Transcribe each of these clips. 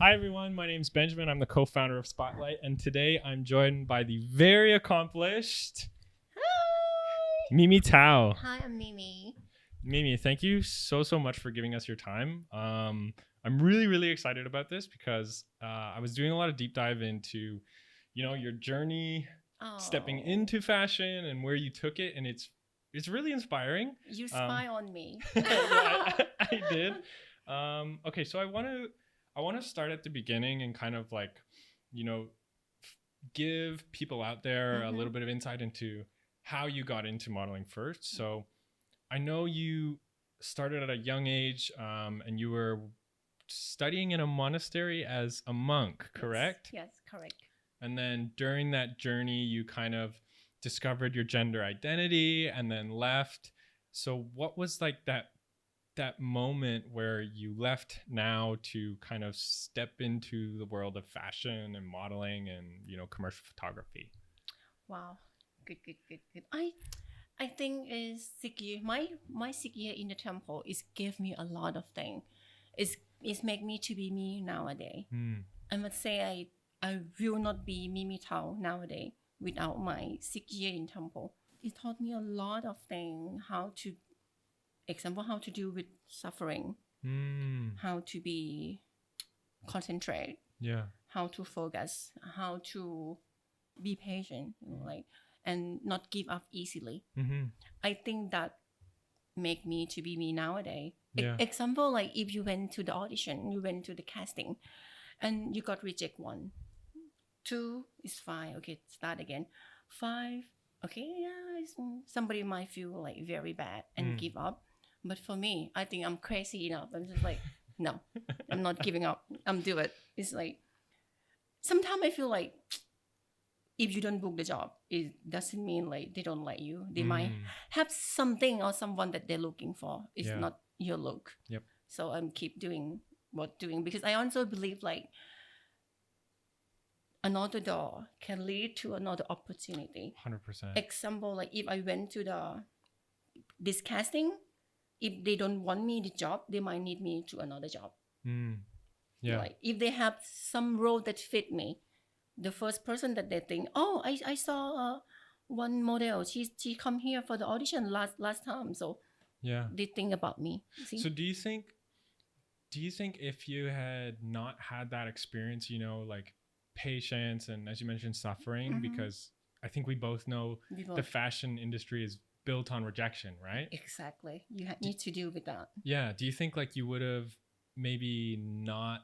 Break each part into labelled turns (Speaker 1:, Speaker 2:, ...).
Speaker 1: Hi everyone, my name is Benjamin. I'm the co-founder of Spotlite, and today I'm joined by the very accomplished
Speaker 2: Hi.
Speaker 1: Mimi Tao.
Speaker 2: Hi, I'm Mimi.
Speaker 1: Mimi, thank you so much for giving us your time. I'm really excited about this because I was doing a lot of deep dive into, your journey stepping into fashion and where you took it, and it's really inspiring.
Speaker 2: You spy on me.
Speaker 1: Yeah, I did. Okay, so I want to start at the beginning and kind of like, give people out there a little bit of insight into how you got into modeling first. So I know you started at a young age, and you were studying in a monastery as a monk, correct?
Speaker 2: Yes, correct.
Speaker 1: And then during that journey, you kind of discovered your gender identity and then left. So what was like that moment where you left now to kind of step into the world of fashion and modeling and, commercial photography?
Speaker 2: Wow. Good. I think is 6 year. My 6 year in the temple is gave me a lot of things. It's make me to be me nowadays. I must say I will not be Mimi Tao nowadays without my 6 year in temple. It taught me a lot of things. How to deal with suffering. How to be concentrate.
Speaker 1: Yeah.
Speaker 2: How to focus. How to be patient. And not give up easily. I think that make me to be me nowadays.
Speaker 1: Yeah.
Speaker 2: Example, like if you went to the audition, you went to the casting, and you got reject 1, 2 is fine. Okay, start again. 5, okay, yeah, somebody might feel like very bad and give up. But for me, I think I'm crazy enough. I'm just like, no, I'm not giving up. I'm do it. It's like sometimes I feel like if you don't book the job, it doesn't mean like they don't like you. They might have something or someone that they're looking for. It's not your look.
Speaker 1: Yep.
Speaker 2: So I'm keep doing because I also believe like another door can lead to another opportunity.
Speaker 1: 100%.
Speaker 2: Example, like if I went to this casting, if they don't want me the job, they might need me to another job.
Speaker 1: Yeah.
Speaker 2: Like if they have some role that fit me, the first person that they think, oh, I saw one model. She come here for the audition last time, so
Speaker 1: yeah,
Speaker 2: they think about me. See?
Speaker 1: So do you think if you had not had that experience, like patience and, as you mentioned, suffering, because I think we both know the fashion industry is built on rejection, right?
Speaker 2: Exactly. You need to deal with that.
Speaker 1: Yeah. Do you think like you would have maybe not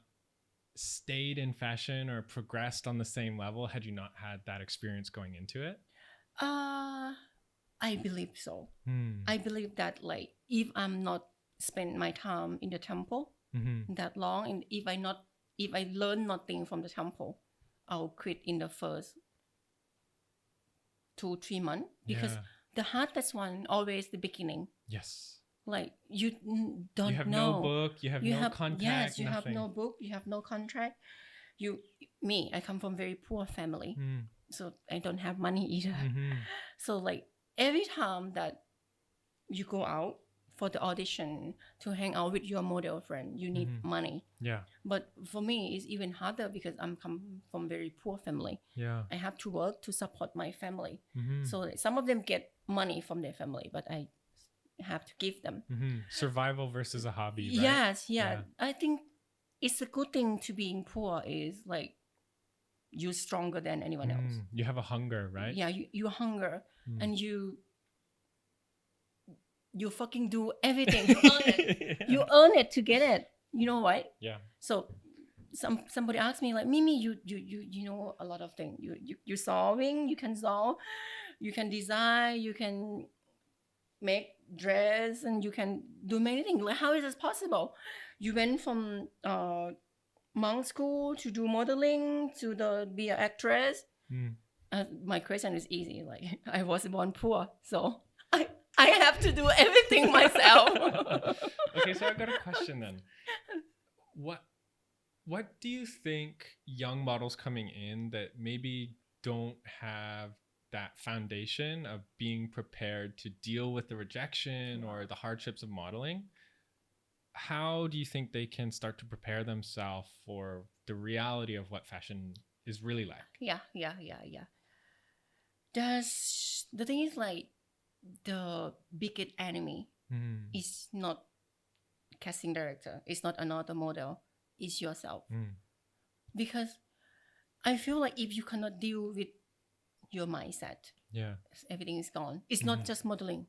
Speaker 1: stayed in fashion or progressed on the same level had you not had that experience going into it?
Speaker 2: I believe so. I believe that like if I'm not spend my time in the temple that long, and if I learn nothing from the temple, I'll quit in the first 2-3 months, because the hardest one always the beginning.
Speaker 1: Yes.
Speaker 2: Like you don't know.
Speaker 1: You have no book, you have no contact.
Speaker 2: Yes, you
Speaker 1: nothing.
Speaker 2: have no book, you have no contract. I come from very poor family, so I don't have money either. So like every time that you go out for the audition to hang out with your model friend, you need money.
Speaker 1: Yeah.
Speaker 2: But for me, it's even harder because I'm come from very poor family.
Speaker 1: Yeah.
Speaker 2: I have to work to support my family. So some of them get money from their family, but I have to give them.
Speaker 1: Survival versus a hobby, right?
Speaker 2: Yes, yeah. I think it's a good thing to being poor is like you're stronger than anyone else.
Speaker 1: You have a hunger, right?
Speaker 2: Yeah, you hunger and you fucking do everything to earn it. You earn it to get it. You know what?
Speaker 1: Yeah.
Speaker 2: So somebody asked me like, Mimi, you know a lot of things. You solving, you can solve, you can design, you can make dress, and you can do many things. Like, how is this possible? You went from monk school to do modeling to be an actress. My question is easy. Like, I was born poor, so I have to do everything myself.
Speaker 1: Okay, so I've got a question then. What do you think young models coming in that maybe don't have that foundation of being prepared to deal with the rejection or the hardships of modeling, how do you think they can start to prepare themselves for the reality of what fashion is really like.
Speaker 2: Yeah. The thing is like the biggest enemy
Speaker 1: Mm.
Speaker 2: is not casting director, it's not another model, it's yourself. Because I feel like if you cannot deal with your mindset,
Speaker 1: Yeah.
Speaker 2: everything is gone. It's not just modeling,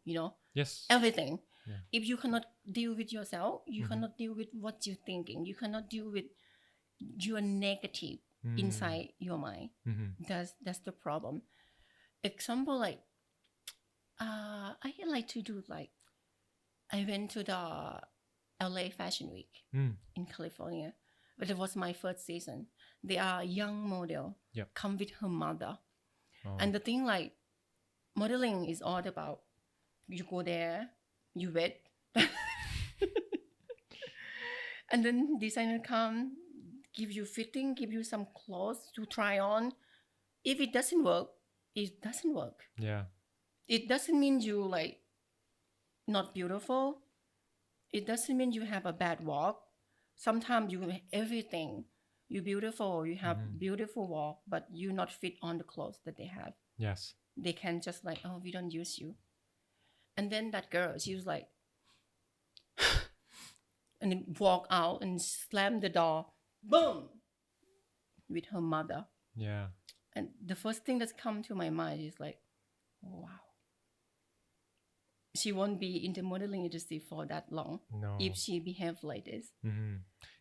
Speaker 1: Yes.
Speaker 2: everything.
Speaker 1: Yeah.
Speaker 2: If you cannot deal with yourself, you cannot deal with what you're thinking, you cannot deal with your negative inside your mind. That's the problem. Example, like I like to do, like I went to the LA Fashion Week in California, but it was my first season. They are young model,
Speaker 1: Yep.
Speaker 2: come with her mother.
Speaker 1: Oh.
Speaker 2: And the thing, like modeling is all about you go there, you wait, and then designer come, give you fitting, give you some clothes to try on. If it doesn't work, it doesn't work.
Speaker 1: Yeah.
Speaker 2: It doesn't mean you like not beautiful. It doesn't mean you have a bad walk. Sometimes you have everything. You're beautiful, you have beautiful walk, but you not fit on the clothes that they have.
Speaker 1: Yes.
Speaker 2: They can just like, oh, we don't use you. And then that girl, she was like, and then walk out and slam the door, boom, with her mother.
Speaker 1: Yeah.
Speaker 2: And the first thing that's come to my mind is like, wow. She won't be in the modeling industry for that long if she behaves like this.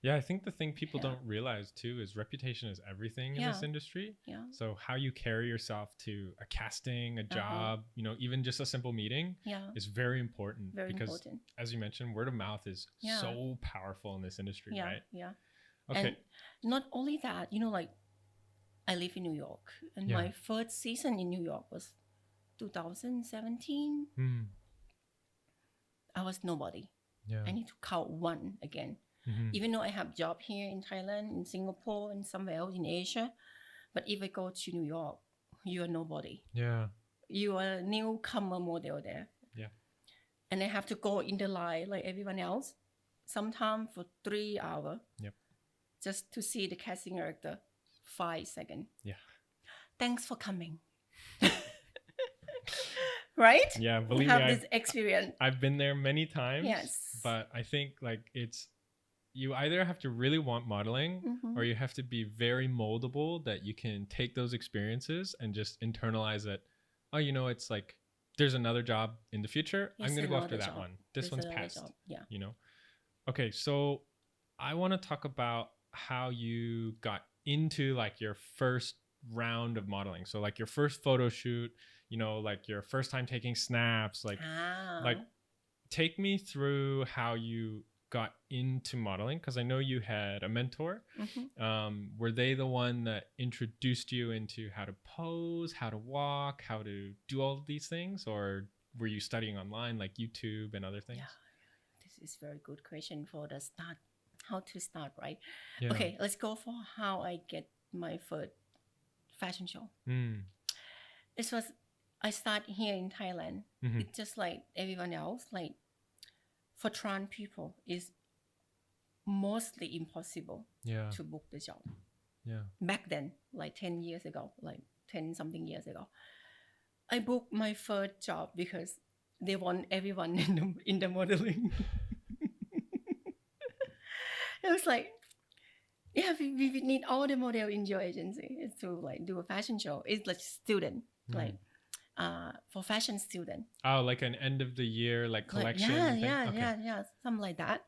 Speaker 1: Yeah, I think the thing people don't realize too is reputation is everything in this industry.
Speaker 2: Yeah.
Speaker 1: So how you carry yourself to a casting, a job, even just a simple meeting is very important.
Speaker 2: Very
Speaker 1: because
Speaker 2: important.
Speaker 1: as you mentioned, word of mouth is so powerful in this industry, right?
Speaker 2: Yeah.
Speaker 1: Okay.
Speaker 2: And not only that, like I live in New York, and my first season in New York was 2017. I was nobody.
Speaker 1: Yeah.
Speaker 2: I need to count one again. Even though I have job here in Thailand, in Singapore, and somewhere else in Asia, but if I go to New York, you are nobody.
Speaker 1: Yeah.
Speaker 2: You are a newcomer model there.
Speaker 1: Yeah.
Speaker 2: And I have to go in the line like everyone else, sometimes for 3 hours.
Speaker 1: Yep.
Speaker 2: Just to see the casting director 5 seconds.
Speaker 1: Yeah.
Speaker 2: Thanks for coming. Right?
Speaker 1: Yeah,
Speaker 2: we
Speaker 1: believe
Speaker 2: have
Speaker 1: me,
Speaker 2: this experience.
Speaker 1: I've been there many times.
Speaker 2: Yes.
Speaker 1: But I think like you either have to really want modeling or you have to be very moldable that you can take those experiences and just internalize it. Oh, it's like there's another job in the future.
Speaker 2: Yes,
Speaker 1: I'm going to go after that
Speaker 2: job.
Speaker 1: one. This
Speaker 2: There's
Speaker 1: one's past.
Speaker 2: job. Yeah.
Speaker 1: Okay, so I want to talk about how you got into like your first round of modeling. So like your first photo shoot, like your first time taking snaps, like take me through how you got into modeling, because I know you had a mentor. Were they the one that introduced you into how to pose, how to walk, how to do all of these things, or were you studying online like YouTube and other things?
Speaker 2: Yeah, this is a very good question for the start. How to start, right?
Speaker 1: Yeah.
Speaker 2: Okay, let's go for how I get my first fashion show. I start here in Thailand. It's just like everyone else. Like for trans people, it's mostly impossible to book the job.
Speaker 1: Yeah.
Speaker 2: Back then, like 10 years ago, like 10 something years ago, I booked my first job because they want everyone in the modeling. It was like, yeah, we need all the model in your agency to like do a fashion show. It's like student, like for fashion student.
Speaker 1: Oh, like an end of the year like collection.
Speaker 2: Yeah, something like that.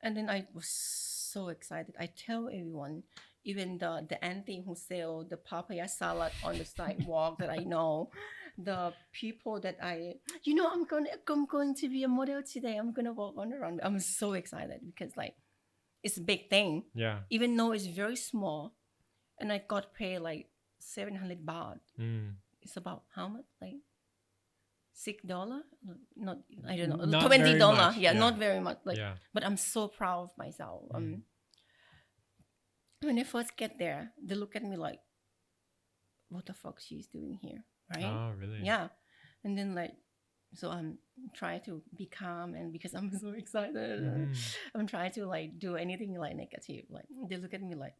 Speaker 2: And then I was so excited. I tell everyone, even the auntie who sell the papaya salad on the sidewalk that I know, the people that I'm going to be a model today. I'm gonna walk on the runway. I'm so excited because like it's a big thing.
Speaker 1: Yeah.
Speaker 2: Even though it's very small, and I got paid like 700 baht. It's about how much? Like $6? Not, I don't know.
Speaker 1: Not
Speaker 2: $20.
Speaker 1: Yeah,
Speaker 2: not very much. Like,
Speaker 1: yeah.
Speaker 2: But I'm so proud of myself. When I first get there, they look at me like, what the fuck she's doing here, right?
Speaker 1: Oh, really?
Speaker 2: Yeah. And then like, so I'm trying to be calm, and because I'm so excited, I'm trying to like do anything like negative. Like they look at me like,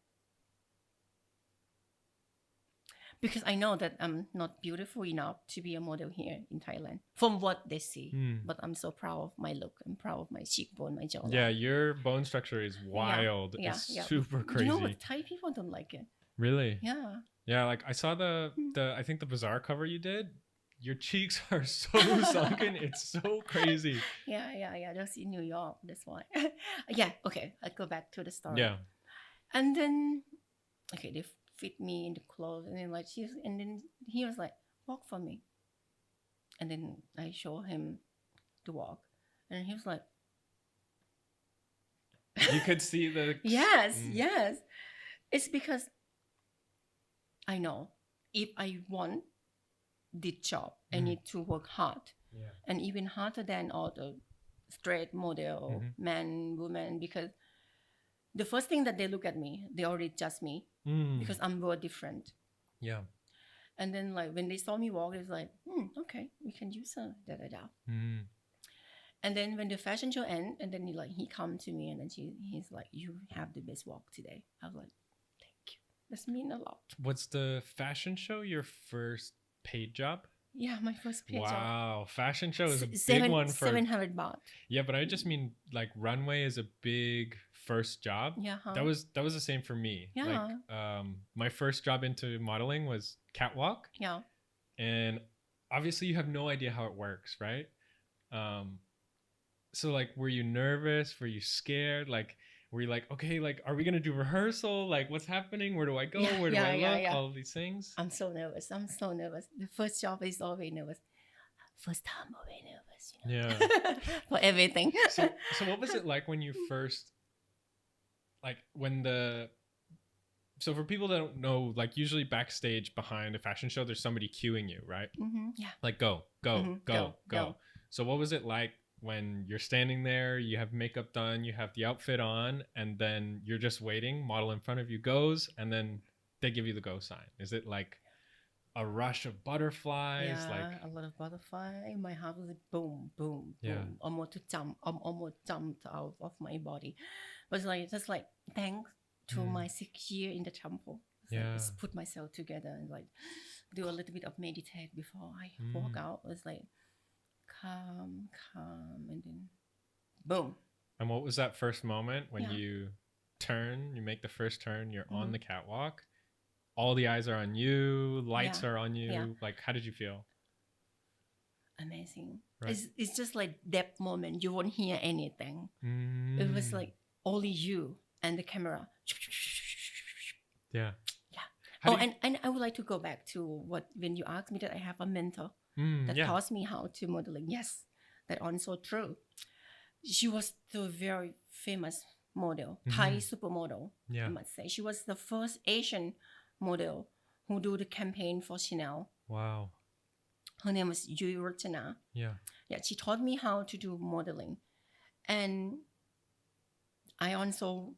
Speaker 2: because I know that I'm not beautiful enough to be a model here in Thailand from what they see. But I'm so proud of my look. I'm proud of my cheekbone, my jawline.
Speaker 1: Yeah, your bone structure is wild. It's super crazy.
Speaker 2: You know what? Thai people don't like it.
Speaker 1: Really?
Speaker 2: Yeah.
Speaker 1: Yeah, like I saw the I think the bazaar cover you did. Your cheeks are so sunken. It's so crazy.
Speaker 2: Yeah. Just in New York. That's why. Yeah. Okay. I'll go back to the story.
Speaker 1: Yeah.
Speaker 2: And then, okay, they fit me in the clothes, and then and then he was like, walk for me. And then I show him to walk, and he was like,
Speaker 1: you could see the
Speaker 2: yes. It's because I know if I want this job, I need to work hard, and even harder than all the straight model, men, women, because the first thing that they look at me, they already judge me because I'm very different.
Speaker 1: Yeah.
Speaker 2: And then like when they saw me walk, it's like, okay, we can use her, And then when the fashion show ends, and then he come to me, and then he's like, you have the best walk today. I was like, thank you. This means a lot.
Speaker 1: What's the fashion show your first paid job?
Speaker 2: Yeah, my first paid job.
Speaker 1: Wow, fashion show is a big one for
Speaker 2: 700 baht.
Speaker 1: Yeah, but I just mean like Runway is a big first job.
Speaker 2: Yeah.
Speaker 1: That was the same for me.
Speaker 2: Yeah.
Speaker 1: Like my first job into modeling was catwalk.
Speaker 2: Yeah.
Speaker 1: And obviously you have no idea how it works, right? So like, were you nervous? Were you scared? Like, were you like, okay, like, are we gonna do rehearsal? Like, what's happening? Where do I go? Where do I look? All of these things.
Speaker 2: I'm so nervous. The first job is always nervous. First time always nervous.
Speaker 1: Yeah.
Speaker 2: For everything.
Speaker 1: So what was it like when you first, like so for people that don't know, like usually backstage behind a fashion show, there's somebody cueing you, right?
Speaker 2: Yeah.
Speaker 1: Like go. So what was it like when you're standing there, you have makeup done, you have the outfit on, and then you're just waiting, model in front of you goes, and then they give you the go sign? Is it like a rush of butterflies?
Speaker 2: Yeah,
Speaker 1: like
Speaker 2: a lot of butterfly. My heart was like boom, boom,
Speaker 1: Yeah.
Speaker 2: boom. Almost jumped out of my body. But it's just like thanks to my 6 year in the temple. Just put myself together and like do a little bit of meditate before I walk out. It's like calm, and then boom.
Speaker 1: And what was that first moment when you make the first turn, you're on the catwalk, all the eyes are on you, lights are on you. Like, how did you feel?
Speaker 2: Amazing.
Speaker 1: Right.
Speaker 2: It's just like that moment. You won't hear anything. It was like only you and the camera.
Speaker 1: Yeah.
Speaker 2: And I would like to go back to when you asked me that I have a mentor that taught me how to modeling. Yes, that also true. She was the very famous model, Thai supermodel.
Speaker 1: Yeah.
Speaker 2: I must say, she was the first Asian model who do the campaign for Chanel.
Speaker 1: Wow.
Speaker 2: Her name was Yui Rachana.
Speaker 1: Yeah.
Speaker 2: Yeah, she taught me how to do modeling, and I also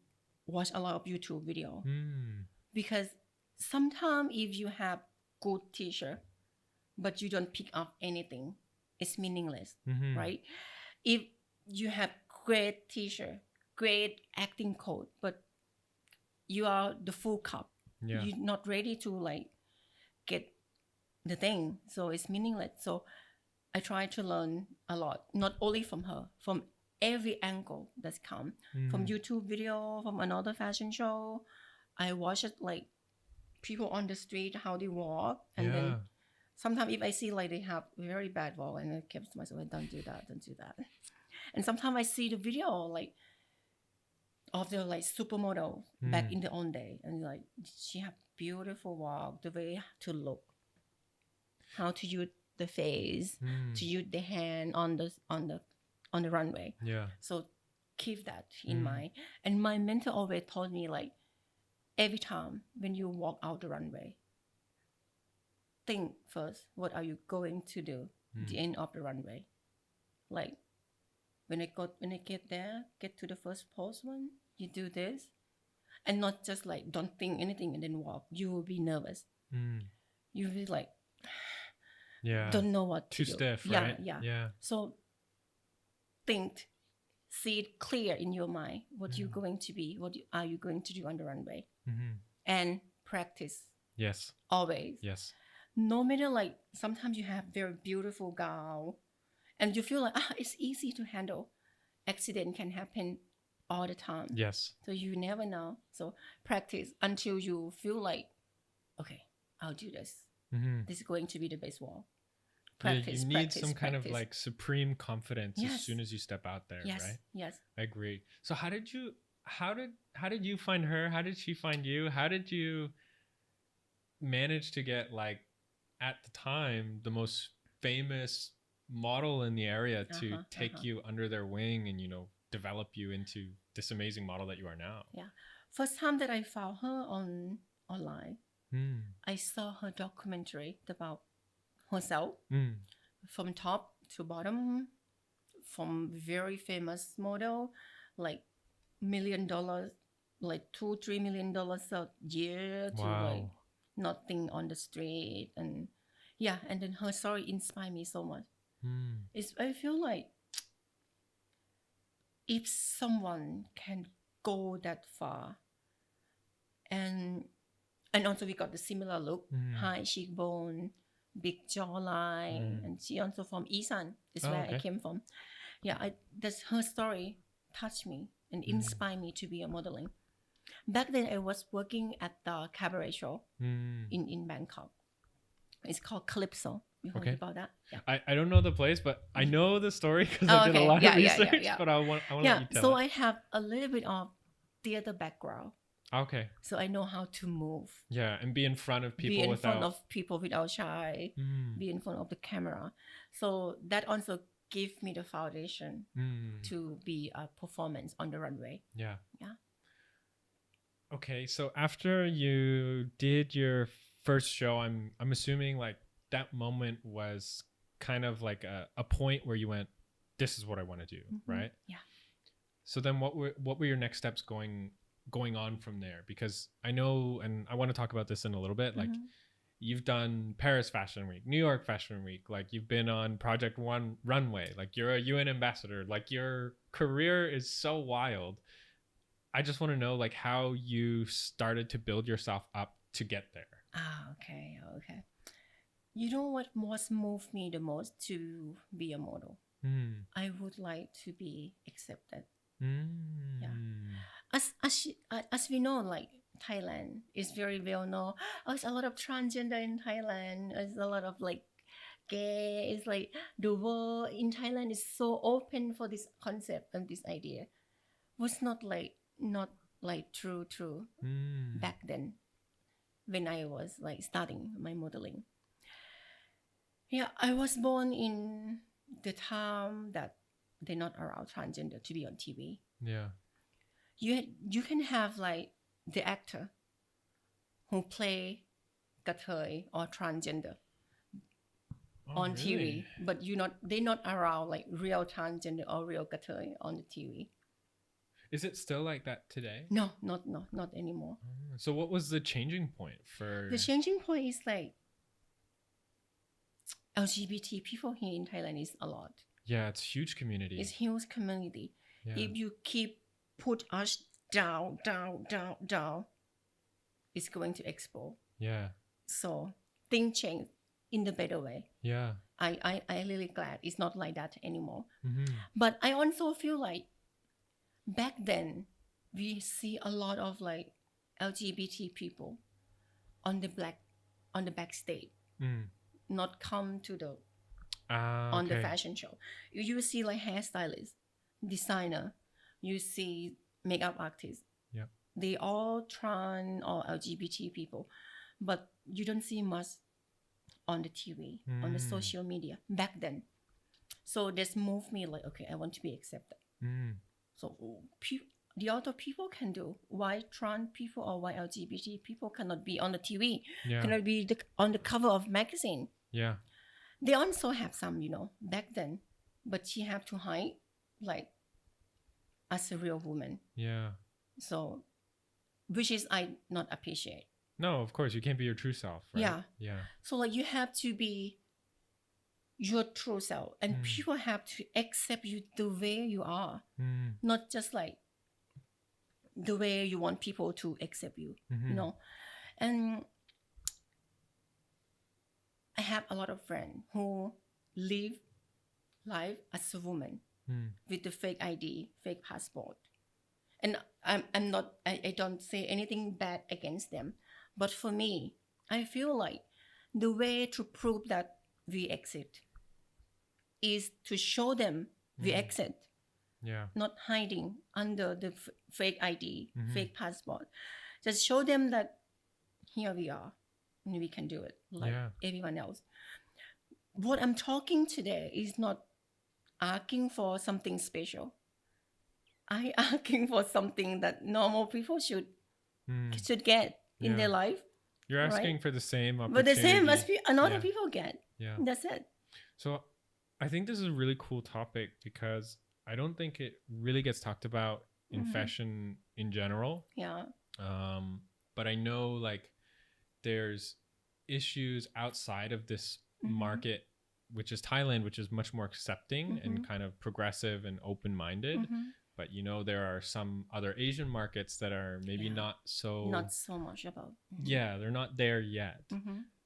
Speaker 2: watch a lot of YouTube video because sometimes if you have good teacher, but you don't pick up anything, it's meaningless, right? If you have great teacher, great acting coach, but you are the full cup, you're not ready to like get the thing, so it's meaningless. So I try to learn a lot, not only from her, from every angle that's come, from YouTube video, from another fashion show. I watch it like people on the street, how they walk, and then sometimes if I see like they have very bad walk, and I keep to myself, don't do that. And sometimes I see the video like of the like supermodel back in the old day, and like she have beautiful walk, the way to look, how to use the face, to use the hand on the runway.
Speaker 1: Yeah.
Speaker 2: So keep that in mind. And my mentor always told me like every time when you walk out the runway, think first, what are you going to do at the end of the runway? Like when I get there, get to the first pose one, you do this, and not just like don't think anything and then walk. You will be nervous. You will be like, don't know what to do.
Speaker 1: Too stiff, right?
Speaker 2: Yeah. So think, see it clear in your mind what you're going to be, are you going to do on the runway, and practice
Speaker 1: Yes.
Speaker 2: always.
Speaker 1: Yes.
Speaker 2: No matter like sometimes you have very beautiful gown and you feel like it's easy to handle. Accident can happen all the time.
Speaker 1: Yes.
Speaker 2: So you never know. So practice until you feel like, okay, I'll do this.
Speaker 1: Mm-hmm.
Speaker 2: This is going to be the best wall.
Speaker 1: Yeah,
Speaker 2: Practice,
Speaker 1: you need
Speaker 2: practice,
Speaker 1: some kind of
Speaker 2: practice.
Speaker 1: like supreme confidence as
Speaker 2: Yes.
Speaker 1: soon as you step out there,
Speaker 2: Yes,
Speaker 1: right?
Speaker 2: yes.
Speaker 1: I agree. So how did you find her? How did she find you? How did you manage to get, like, at the time, the most famous model in the area to take you under their wing and, you know, develop you into this amazing model that you are now?
Speaker 2: Yeah. First time that I found her online, I saw her documentary about herself from top to bottom, from very famous model, like $1 million, like $2-3 million a year to like
Speaker 1: Wow.
Speaker 2: nothing on the street. And yeah, and then her story inspired me so much. I feel like if someone can go that far, and also we got the similar look, high cheekbone, big jawline, and she also from Isan, is where I came from. Yeah, that's her story touched me and inspired me to be a modeling. Back then, I was working at the cabaret show in Bangkok. It's called Calypso. You heard about that? Yeah.
Speaker 1: I don't know the place, but I know the story because I did a lot of research. But I want to let you tell
Speaker 2: so
Speaker 1: it.
Speaker 2: I have a little bit of theater background.
Speaker 1: Okay.
Speaker 2: So I know how to move.
Speaker 1: Yeah, and be in front of people
Speaker 2: without shy. Be in front of the camera. So that also gave me the foundation to be a performance on the runway.
Speaker 1: Yeah.
Speaker 2: Yeah.
Speaker 1: Okay, so after you did your first show, I'm assuming like that moment was kind of like a point where you went, this is what I want to do, right?
Speaker 2: Yeah.
Speaker 1: So then what were your next steps going on from there? Because I know, and I want to talk about this in a little bit, like you've done Paris Fashion Week, New York Fashion Week, like you've been on Project Runway, like you're a UN ambassador, like your career is so wild. I just want to know like how you started to build yourself up to get there.
Speaker 2: Okay. You know what moved me the most to be a model? I would like to be accepted. Yeah. As we know, like Thailand is very well known. There's a lot of transgender in Thailand. There's a lot of like gay. It's like the world in Thailand is so open for this concept and this idea. Was not like true back then when I was like starting my modeling. Yeah, I was born in the time that they're not allowed transgender to be on TV.
Speaker 1: Yeah.
Speaker 2: You can have like the actor who play Kathoey or transgender on
Speaker 1: really?
Speaker 2: TV, but they're not around like real transgender or real Kathoey on the TV.
Speaker 1: Is it still like that today?
Speaker 2: No, not anymore.
Speaker 1: So what was the changing point for...
Speaker 2: The changing point is like LGBT people here in Thailand is a lot.
Speaker 1: Yeah, it's a huge community.
Speaker 2: It's a huge community.
Speaker 1: Yeah.
Speaker 2: If you keep put us down, it's going to explode.
Speaker 1: Yeah.
Speaker 2: So things change in the better way.
Speaker 1: Yeah.
Speaker 2: I really glad it's not like that anymore. But I also feel like back then we see a lot of like LGBT people on the backstage, not come to the on the fashion show. You see like hairstylist, designer, you see makeup artists.
Speaker 1: Yeah,
Speaker 2: they all trans or LGBT people, but you don't see much on the TV, on the social media back then. So this moved me like, okay, I want to be accepted. So the other people can do. Why trans people or why LGBT people cannot be on the TV?
Speaker 1: Yeah.
Speaker 2: Cannot be on the cover of magazine?
Speaker 1: Yeah.
Speaker 2: They also have some, back then, but she have to hide like as a real woman.
Speaker 1: Yeah.
Speaker 2: So, which is I not appreciate.
Speaker 1: No, of course you can't be your true self. Right?
Speaker 2: Yeah.
Speaker 1: Yeah.
Speaker 2: So like you have to be your true self, and people have to accept you the way you are, not just like the way you want people to accept you. And have a lot of friends who live life as a woman with the fake ID, fake passport. And I'm not, I don't say anything bad against them. But for me, I feel like the way to prove that we exit is to show them we exit, not hiding under the fake ID, fake passport. Just show them that here we are and we can do it like everyone else. What I'm talking today is not asking for something special. I asking for something that normal people should get in their life.
Speaker 1: You're asking for the same opportunity.
Speaker 2: But the same as another people get.
Speaker 1: Yeah.
Speaker 2: That's it.
Speaker 1: So I think this is a really cool topic because I don't think it really gets talked about in fashion in general.
Speaker 2: Yeah.
Speaker 1: But I know like there's issues outside of this market, which is Thailand, which is much more accepting and kind of progressive and open-minded. But you know, there are some other Asian markets that are maybe not so
Speaker 2: much about.
Speaker 1: Yeah, they're not there yet.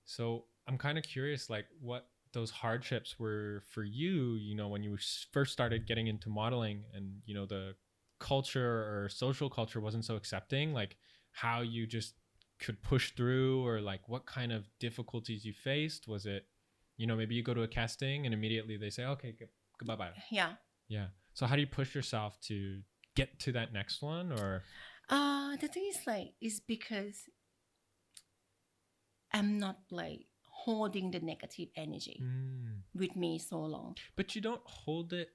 Speaker 1: So I'm kind of curious, like what those hardships were for you, you know, when you first started getting into modeling and, you know, the culture or social culture wasn't so accepting, like how you just could push through, or like what kind of difficulties you faced. Was it, you know, maybe you go to a casting and immediately they say, okay, goodbye bye.
Speaker 2: Yeah.
Speaker 1: So how do you push yourself to get to that next one? Or
Speaker 2: the thing is like, is because I'm not like holding the negative energy with me so long.
Speaker 1: But you don't hold it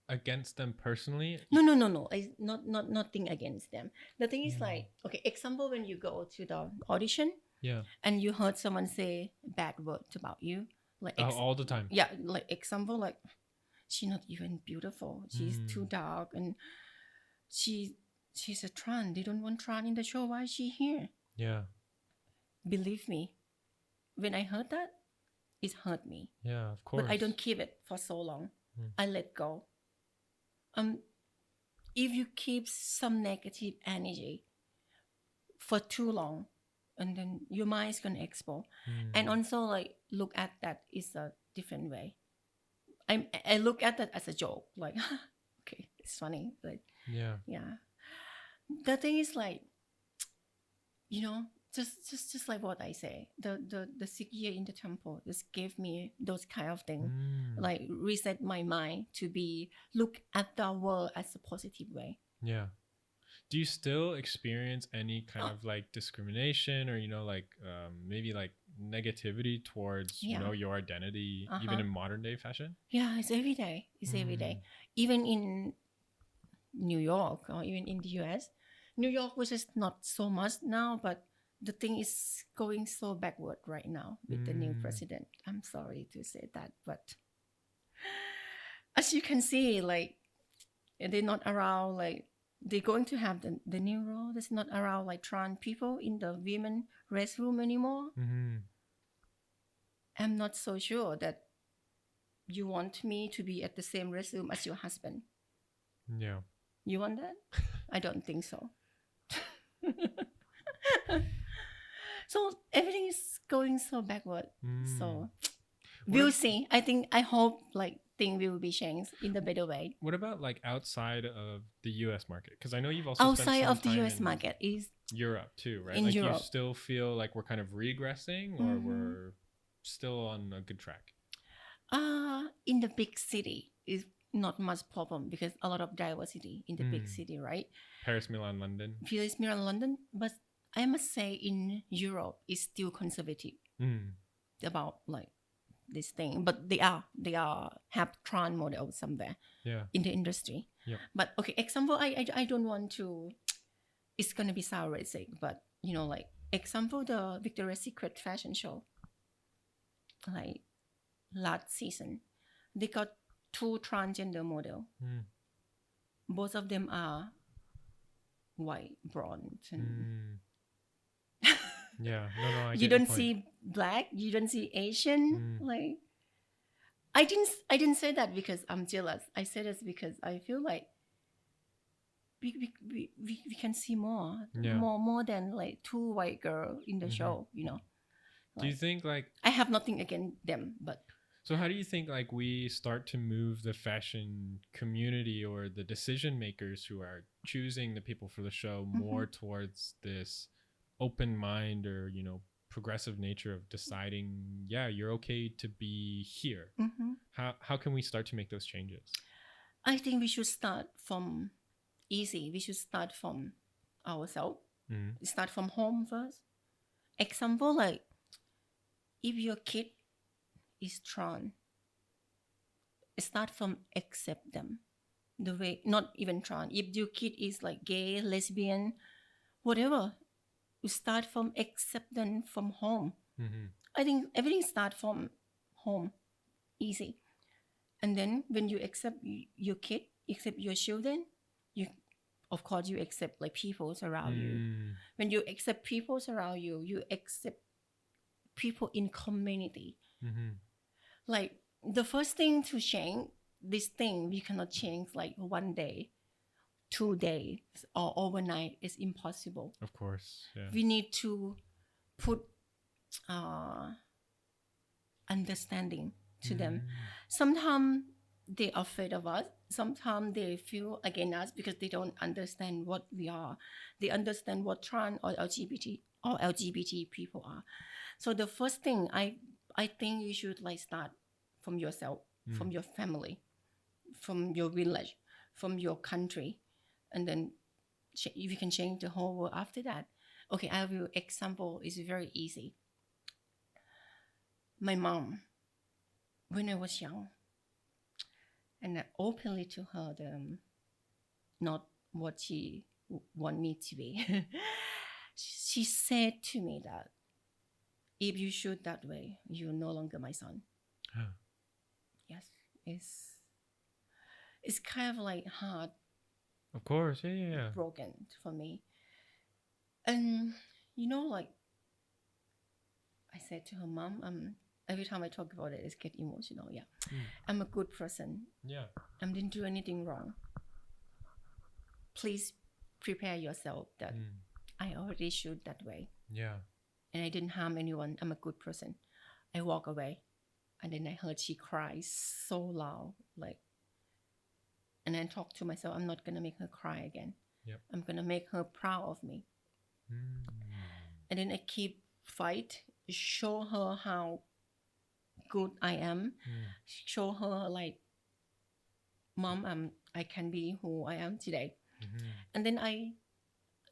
Speaker 1: against them personally?
Speaker 2: No. It's not nothing against them. The thing is like, okay, example, when you go to the audition and you heard someone say bad words about you, like
Speaker 1: all the time.
Speaker 2: Yeah, like example, like she's not even beautiful. She's too dark, and she's a trans. They don't want trans in the show. Why is she here?
Speaker 1: Yeah.
Speaker 2: Believe me, when I heard that, it hurt me.
Speaker 1: Yeah, of course.
Speaker 2: But I don't keep it for so long. I let go. If you keep some negative energy for too long, and then your mind is gonna explode. And also like look at that is a different way. I look at that as a joke, like okay, it's funny, like yeah. The thing is like, you know, just like what I say, the 6 year in the temple just gave me those kind of things, like reset my mind to be look at the world as a positive way. Yeah.
Speaker 1: Do you still experience any kind of like discrimination, or, you know, like maybe like negativity towards, you know, your identity, even in modern day fashion?
Speaker 2: Yeah, it's every day. It's every day. Even in New York or even in the US. New York, which is not so much now, but the thing is going so backward right now with the new president. I'm sorry to say that, but as you can see, like they're not around, like they're going to have the new rule that's not around like trans people in the women restroom anymore. I'm not so sure that you want me to be at the same restroom as your husband.
Speaker 1: Yeah.
Speaker 2: You want that? I don't think so. So everything is going so backward. So we'll see. I hope like thing will be changed in the better way.
Speaker 1: What about like outside of the US market? Because I know you've also
Speaker 2: outside of the US market is
Speaker 1: Europe too, right?
Speaker 2: In
Speaker 1: like
Speaker 2: Europe.
Speaker 1: You still feel like we're kind of regressing, or we're still on a good track?
Speaker 2: In the big city is not much problem because a lot of diversity in the big city, right?
Speaker 1: Paris, Milan, London.
Speaker 2: Paris, Milan, London, but I must say in Europe is still conservative about like this thing, but they have trans models somewhere in the industry. But okay, example, I don't want to, it's gonna be sound racist, but you know, like example, the Victoria's Secret fashion show, like last season, they got 2 transgender model. Both of them are white, blonde, and
Speaker 1: yeah, no, I
Speaker 2: you don't see black, you don't see Asian. Like I didn't say that because I'm jealous. I said this because I feel like we can see more than like 2 white girls in the show, you know.
Speaker 1: Do you
Speaker 2: Like,
Speaker 1: think like
Speaker 2: I have nothing against them, but
Speaker 1: so how do you think like we start to move the fashion community or the decision makers who are choosing the people for the show more towards this open mind or, you know, progressive nature of deciding, yeah, you're okay to be here. How can we start to make those changes?
Speaker 2: I think we should start from easy. We should start from ourselves. Start from home first. Example, like if your kid is trans, start from accept them the way, not even trans. If your kid is like gay, lesbian, whatever, you start from accept them from home. I think everything start from home, easy. And then when you accept your kid, accept your children, you, of course, you accept like people around you. When you accept people around you, you accept people in community. Like the first thing to change, this thing we cannot change like one day, 2 days, or overnight. It's impossible.
Speaker 1: Of course, yeah.
Speaker 2: We need to put understanding to them. Sometimes they're afraid of us. Sometimes they feel against us because they don't understand what we are. They understand what trans or LGBT people are. So the first thing I think you should like start from yourself, from your family, from your village, from your country, and then if you can change the whole world after that. Okay, I will example. It's very easy. My mom, when I was young, and I openly to her not what she want me to be. She said to me that if you shoot that way, you're no longer my son. Yes, it's kind of like hard.
Speaker 1: Of course, yeah.
Speaker 2: Broken for me. And you know, like I said to her, Mom, every time I talk about it, it gets emotional. Yeah, I'm a good person.
Speaker 1: Yeah,
Speaker 2: I didn't do anything wrong. Please prepare yourself that I already shoot that way.
Speaker 1: Yeah,
Speaker 2: and I didn't harm anyone. I'm a good person. I walk away, and then I heard she cries so loud, like. And I talked to myself, I'm not gonna make her cry again.
Speaker 1: Yep.
Speaker 2: I'm gonna make her proud of me. And then I keep fight, show her how good I am, show her like, Mom, I can be who I am today. And then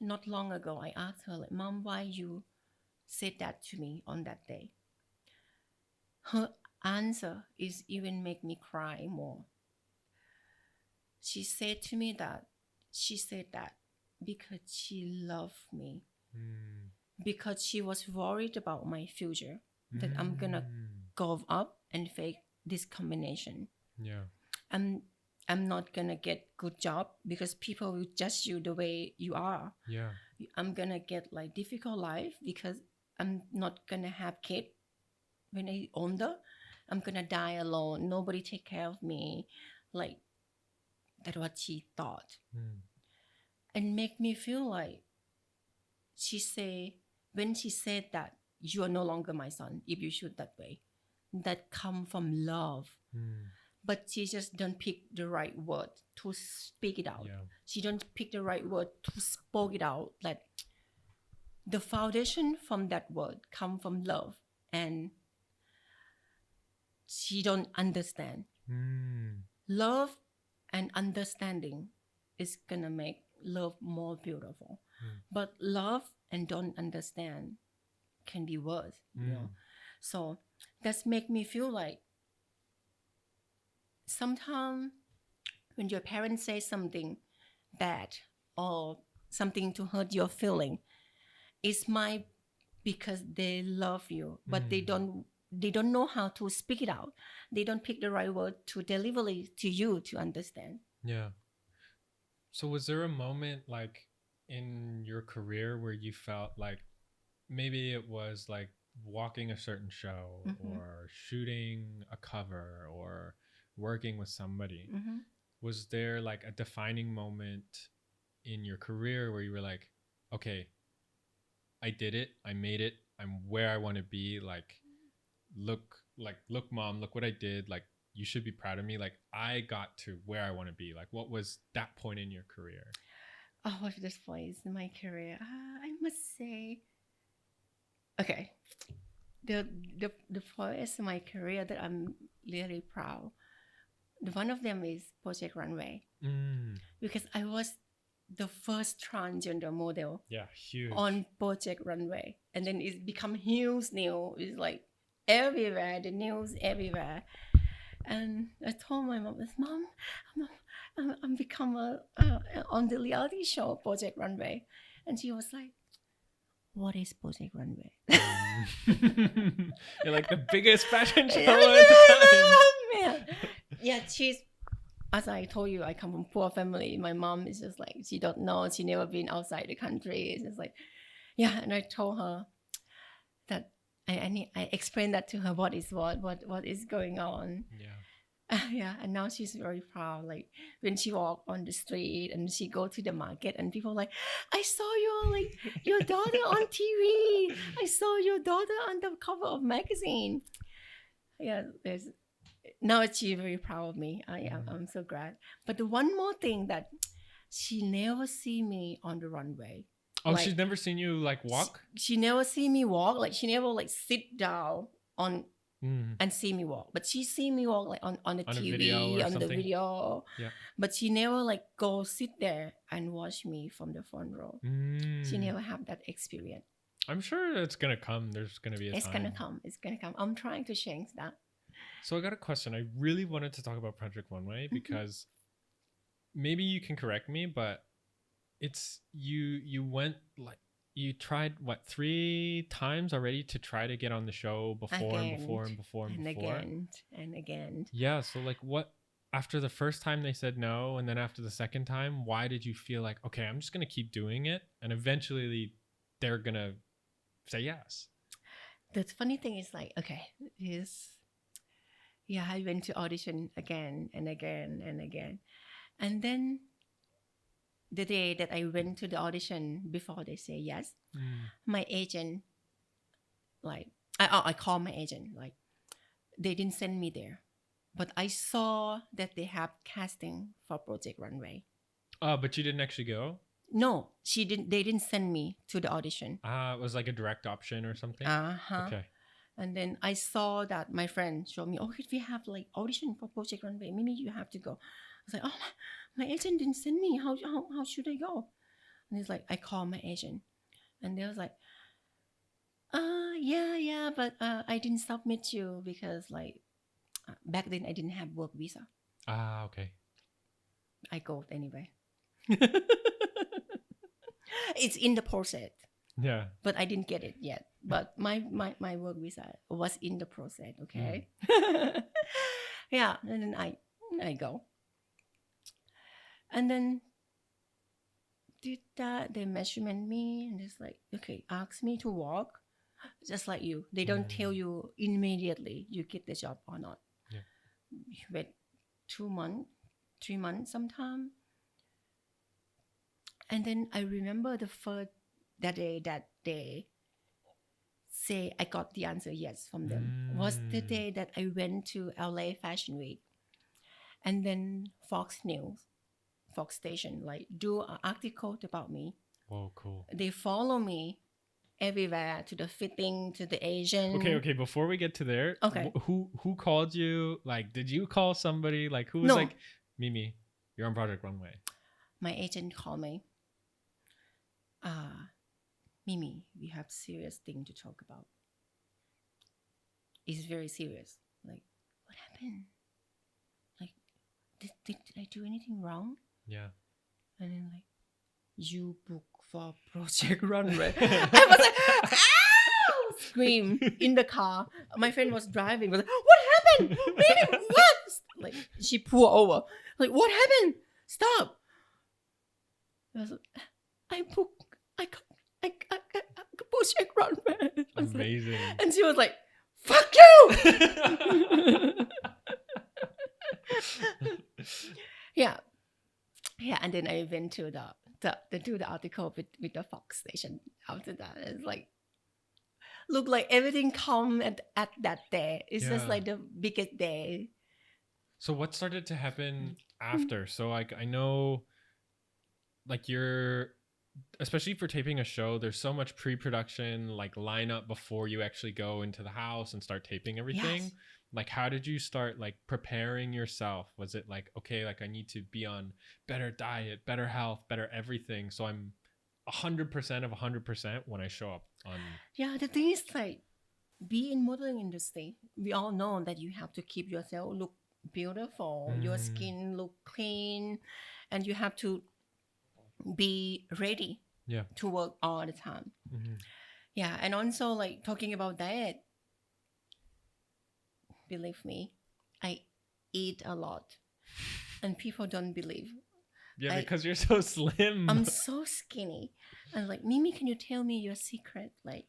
Speaker 2: not long ago, I asked her like, Mom, why you said that to me on that day? Her answer is even make me cry more. She said to me that because she loved me, because she was worried about my future, that I'm gonna go up and face this combination.
Speaker 1: Yeah.
Speaker 2: I'm not gonna get good job because people will judge you the way you are.
Speaker 1: Yeah.
Speaker 2: I'm gonna get like difficult life because I'm not gonna have kid when I'm older. I'm gonna die alone. Nobody take care of me. Like that's what she thought. And make me feel like when she said that you are no longer my son if you shoot that way, that come from love. But she just don't pick the right word to speak it out.
Speaker 1: Yeah.
Speaker 2: She don't pick the right word to speak it out. Like the foundation from that word come from love, and she don't understand. Love and understanding is gonna make love more beautiful. But love and don't understand can be worse, you know. So that's make me feel like sometimes when your parents say something bad or something to hurt your feeling, it's because they love you, but they don't know how to speak it out. They don't pick the right word to deliver it to you to understand.
Speaker 1: Yeah. So was there a moment like in your career where you felt like maybe it was like walking a certain show or shooting a cover or working with somebody? Was there like a defining moment in your career where you were like, okay, I did it, I made it, I'm where I want to be. Like, look, mom, look what I did. Like, you should be proud of me. Like, I got to where I want to be. Like, what was that point in your career?
Speaker 2: Oh, what this place in my career? I must say, okay, the points in my career that I'm really proud. One of them is Project Runway, because I was the first transgender model
Speaker 1: Yeah, huge.
Speaker 2: on Project Runway, and then it's become huge new. It's like everywhere, the news everywhere. And I told my mom, "Mom, I'm become on the reality show Project Runway," and she was like, "What is Project Runway?"
Speaker 1: You're like the biggest fashion show at the time.
Speaker 2: Yeah, she's, as I told you, I come from poor family. My mom is just like, she don't know. She never been outside the country. It's just like, yeah. And I told her that I explained that to her, what is going on.
Speaker 1: Yeah.
Speaker 2: Yeah, and now she's very proud. Like when she walk on the street and she go to the market, and people like, I saw your daughter on TV. I saw your daughter on the cover of magazine. Yeah, now she's very proud of me. I'm so glad. But the one more thing, that she never see me on the runway.
Speaker 1: Oh, like, she's never seen you like walk?
Speaker 2: She never see me walk. Like she never like sit down on and see me walk. But she see me walk like on the TV, on the video. Yeah. But she never like go sit there and watch me from the front row. She never have that experience.
Speaker 1: I'm sure it's gonna come. There's gonna be a time.
Speaker 2: It's gonna come. I'm trying to change that.
Speaker 1: So I got a question. I really wanted to talk about Project Runway because maybe you can correct me, but it's you went like, you tried what, 3 times already to try to get on the show before and
Speaker 2: again.
Speaker 1: Yeah, so like, what, after the first time they said no, and then after the second time, why did you feel like, okay, I'm just gonna keep doing it, and eventually they're gonna say yes?
Speaker 2: The funny thing is like, okay, I went to audition again and again and again, and then the day that I went to the audition, before they say yes, my agent, like, I called my agent, like, they didn't send me there, but I saw that they have casting for Project Runway.
Speaker 1: But you didn't actually go?
Speaker 2: No, they didn't send me to the audition.
Speaker 1: It was like a direct option or something? Okay.
Speaker 2: And then I saw that my friend showed me, oh, we have like audition for Project Runway. Mimi, you have to go. I was like, oh, my agent didn't send me. How should I go? And he's like, I called my agent. And they was like, yeah, but I didn't submit you because like back then I didn't have work visa.
Speaker 1: Okay.
Speaker 2: I go anyway. It's in the process. Yeah. But I didn't get it yet. But my work visa was in the process, okay? Yeah, and then I go. And then did that, they measurement me, and it's like, okay, ask me to walk, just like you. They don't tell you immediately you get the job or not. Yeah. You wait 2 months, 3 months sometime. And then I remember that day that they say I got the answer yes from them was the day that I went to LA Fashion Week. And then Fox Station, like, do an article about me. Oh, cool. They follow me everywhere, to the fitting, to the Asian.
Speaker 1: Okay. Before we get to there, who called you? Like, did you call somebody? Like, who was like, Mimi, you're on Project Runway?
Speaker 2: My agent called me. Mimi, we have serious thing to talk about. It's very serious. Like, what happened? Like, did I do anything wrong? Yeah. And then like, you book for Project Runway. I was like, ow! Scream in the car. My friend was driving. Was like, what happened? Mimi, what? Like, she pulled over. Like, what happened? Stop. I was like, I booked. I Project Runway. Amazing. Like, and she was like, fuck you. Yeah. And then I went to do the article with the Fox Station after that. It's like look like everything come at that day. It's just
Speaker 1: Yeah.
Speaker 2: like the biggest day.
Speaker 1: So what started to happen after? So like I know like you're especially for taping a show, there's so much pre-production like lineup before you actually go into the house and start taping everything.
Speaker 2: Yes.
Speaker 1: Like how did you start like preparing yourself? Was it like, okay, like I need to be on better diet, better health, better everything, so I'm 100% of 100% when I show up on.
Speaker 2: Yeah, the thing is like be in modeling industry. We all know that you have to keep yourself look beautiful, your skin look clean, and you have to be ready
Speaker 1: Yeah.
Speaker 2: to work all the time.
Speaker 1: Mhm.
Speaker 2: Yeah, and also like talking about diet, believe me, I eat a lot, and people don't believe.
Speaker 1: Yeah,
Speaker 2: I-
Speaker 1: because you're so slim.
Speaker 2: I'm so skinny. And like, Mimi, can you tell me your secret? Like,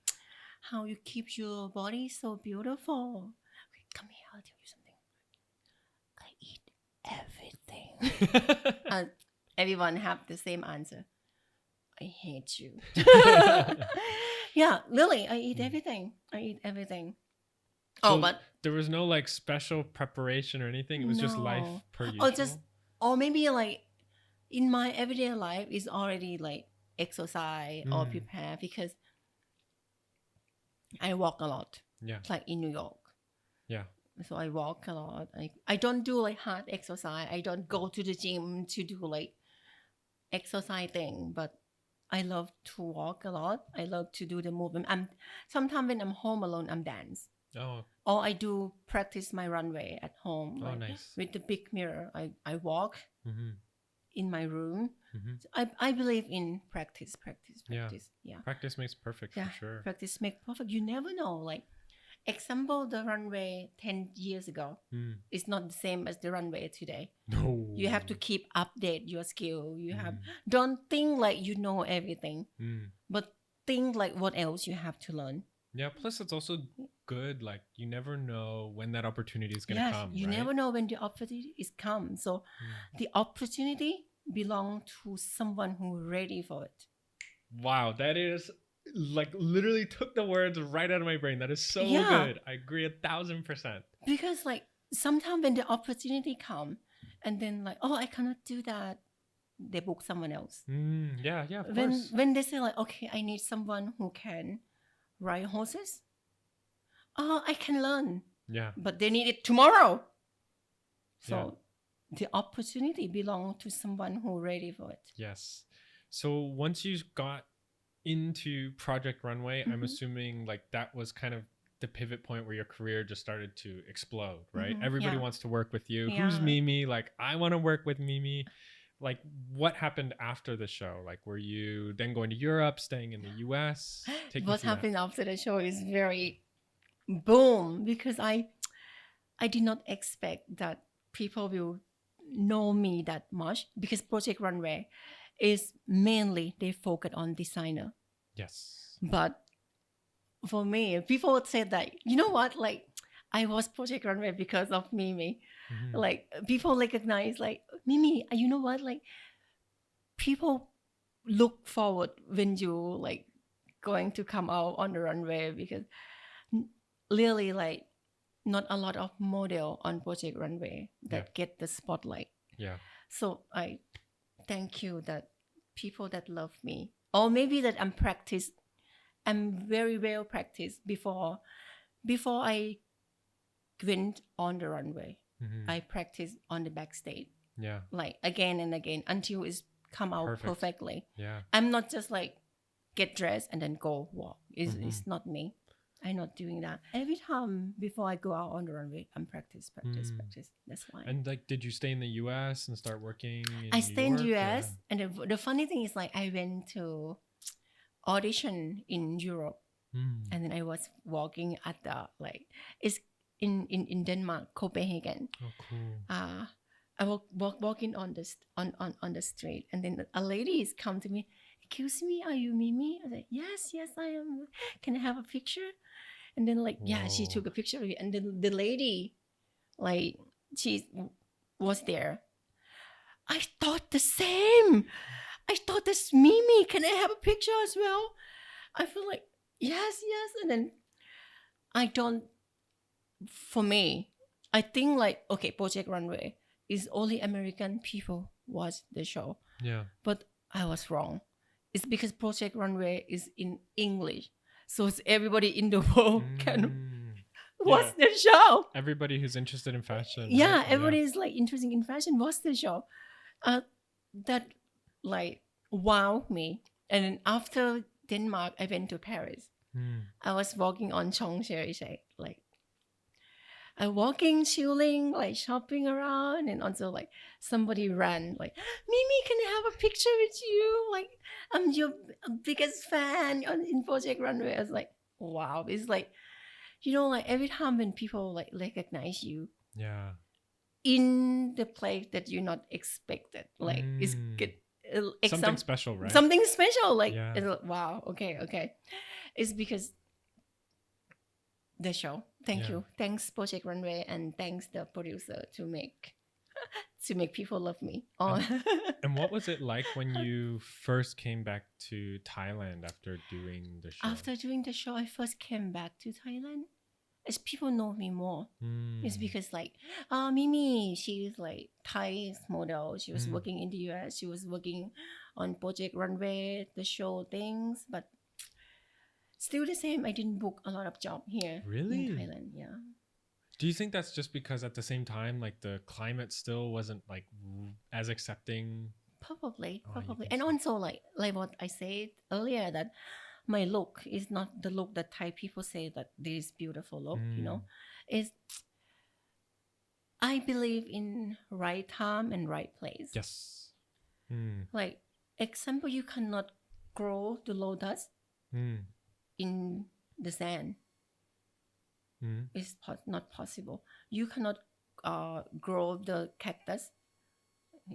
Speaker 2: how you keep your body so beautiful? Okay, come here, I'll tell you something. I eat everything. And everyone have the same answer. I hate you. Yeah, really, I eat everything. I eat everything.
Speaker 1: So
Speaker 2: Oh, but
Speaker 1: there was no like special preparation or anything. It was just life
Speaker 2: no.
Speaker 1: per usual.
Speaker 2: Or maybe like in my everyday life is already like exercise or prepare because I walk a lot.
Speaker 1: Yeah.
Speaker 2: It's like in New York.
Speaker 1: Yeah.
Speaker 2: So I walk a lot. I don't do like hard exercise. I don't go to the gym to do like exercise thing, but I love to walk a lot. I love to do the movement. Sometimes when I'm home alone, I'm dance.
Speaker 1: Oh.
Speaker 2: Or I do practice my runway at home.
Speaker 1: Oh,
Speaker 2: like,
Speaker 1: nice.
Speaker 2: with the big mirror. I walk
Speaker 1: Mm-hmm.
Speaker 2: in my room.
Speaker 1: Mm-hmm.
Speaker 2: So I believe in practice.
Speaker 1: Yeah.
Speaker 2: Yeah.
Speaker 1: Practice makes perfect
Speaker 2: Yeah.
Speaker 1: for sure.
Speaker 2: Practice make perfect. You never know. Like, example, the runway 10 years ago is not the same as the runway today.
Speaker 1: No.
Speaker 2: You have to keep update your skill. You have don't think like you know everything, but think like what else you have to learn.
Speaker 1: Yeah. Plus, it's also good. Like you never know when that opportunity is gonna come.
Speaker 2: You
Speaker 1: right?
Speaker 2: never know when the opportunity is come. So the opportunity belong to someone who ready for it.
Speaker 1: Wow, that is like literally took the words right out of my brain. That is so
Speaker 2: Yeah.
Speaker 1: good. I agree 1,000%.
Speaker 2: Because like sometimes when the opportunity come, and then like, oh, I cannot do that, they book someone else.
Speaker 1: Yeah, of course.
Speaker 2: When they say like, okay, I need someone who can ride horses. Oh, I can learn.
Speaker 1: Yeah.
Speaker 2: But they need it tomorrow. So the opportunity belongs to someone who ready for it.
Speaker 1: Yes. So once you got into Project Runway, I'm assuming like that was kind of the pivot point where your career just started to explode, right? Everybody wants to work with you.
Speaker 2: Yeah.
Speaker 1: Who's Mimi? Like, I want to work with Mimi. Like, what happened after the show? Like, were you then going to Europe, staying in the US?
Speaker 2: What happened after the show is very boom, because I did not expect that people will know me that much, because Project Runway is mainly they focus on designer.
Speaker 1: Yes.
Speaker 2: But for me, people would say that, you know what, like I was Project Runway because of Mimi. Like people recognize like, Mimi, you know what, like people look forward when you like going to come out on the runway, because really like not a lot of model on Project Runway that get the spotlight.
Speaker 1: Yeah.
Speaker 2: So I thank you that people that love me, or maybe that I'm very well practiced before I went on the runway. I practiced on the backstage.
Speaker 1: Yeah.
Speaker 2: Like again and again until it's come out perfectly.
Speaker 1: Yeah.
Speaker 2: I'm not just like get dressed and then go walk. It's not me. I'm not doing that. Every time before I go out on the runway, I'm practice. That's why.
Speaker 1: And like, did you stay in the US and start working in
Speaker 2: I
Speaker 1: New
Speaker 2: stay in the
Speaker 1: York,
Speaker 2: US,
Speaker 1: or?
Speaker 2: and the funny thing is like I went to audition in Europe, and then I was walking at the like it's in Denmark, Copenhagen.
Speaker 1: Oh, cool.
Speaker 2: I walking on the street, and then a lady is come to me. Excuse me, are you Mimi? I said, yes, I am. Can I have a picture? And then like, yeah, she took a picture of it. And then the lady, like, she was there. I thought the same. I thought this Mimi. Can I have a picture as well? I feel like, yes. And then I don't, for me, I think like, okay, Project Runway is only American people watch the show.
Speaker 1: Yeah.
Speaker 2: But I was wrong. It's because Project Runway is in English. So it's everybody in the world can watch the show.
Speaker 1: Everybody who's interested in fashion.
Speaker 2: Yeah,
Speaker 1: right?
Speaker 2: everybody is like interested in fashion, watch the show. That like wow me. And then after Denmark, I went to Paris. I was walking on Champs-Élysées, like walking, chilling, like shopping around, and also like somebody ran like, Mimi, can I have a picture with you? Like, I'm your biggest fan in Project Runway. I was like, wow, it's like, you know, like every time when people like recognize you,
Speaker 1: Yeah.
Speaker 2: in the place that you're not expected, like it's good.
Speaker 1: Something special, right?
Speaker 2: Something special, like,
Speaker 1: Yeah.
Speaker 2: it's like, wow, okay. It's because the show. Thank you. Thanks Project Runway, and thanks the producer to make people love me.
Speaker 1: And what was it like when you first came back to Thailand after doing the show?
Speaker 2: After doing the show, I first came back to Thailand. As people know me more, it's because like, Mimi, she's like Thai model. She was working in the US. She was working on Project Runway, the show things, but still the same. I didn't book a lot of job here
Speaker 1: Really?
Speaker 2: in Thailand. Yeah.
Speaker 1: Do you think that's just because at the same time, like the climate still wasn't like as accepting?
Speaker 2: Probably.
Speaker 1: think
Speaker 2: And
Speaker 1: so.
Speaker 2: also like what I said earlier, that my look is not the look that Thai people say that this is beautiful look, you know. Is I believe in right time and right place.
Speaker 1: Yes.
Speaker 2: Like, example, you cannot grow the lotus in the sand. It's not possible. You cannot grow the cactus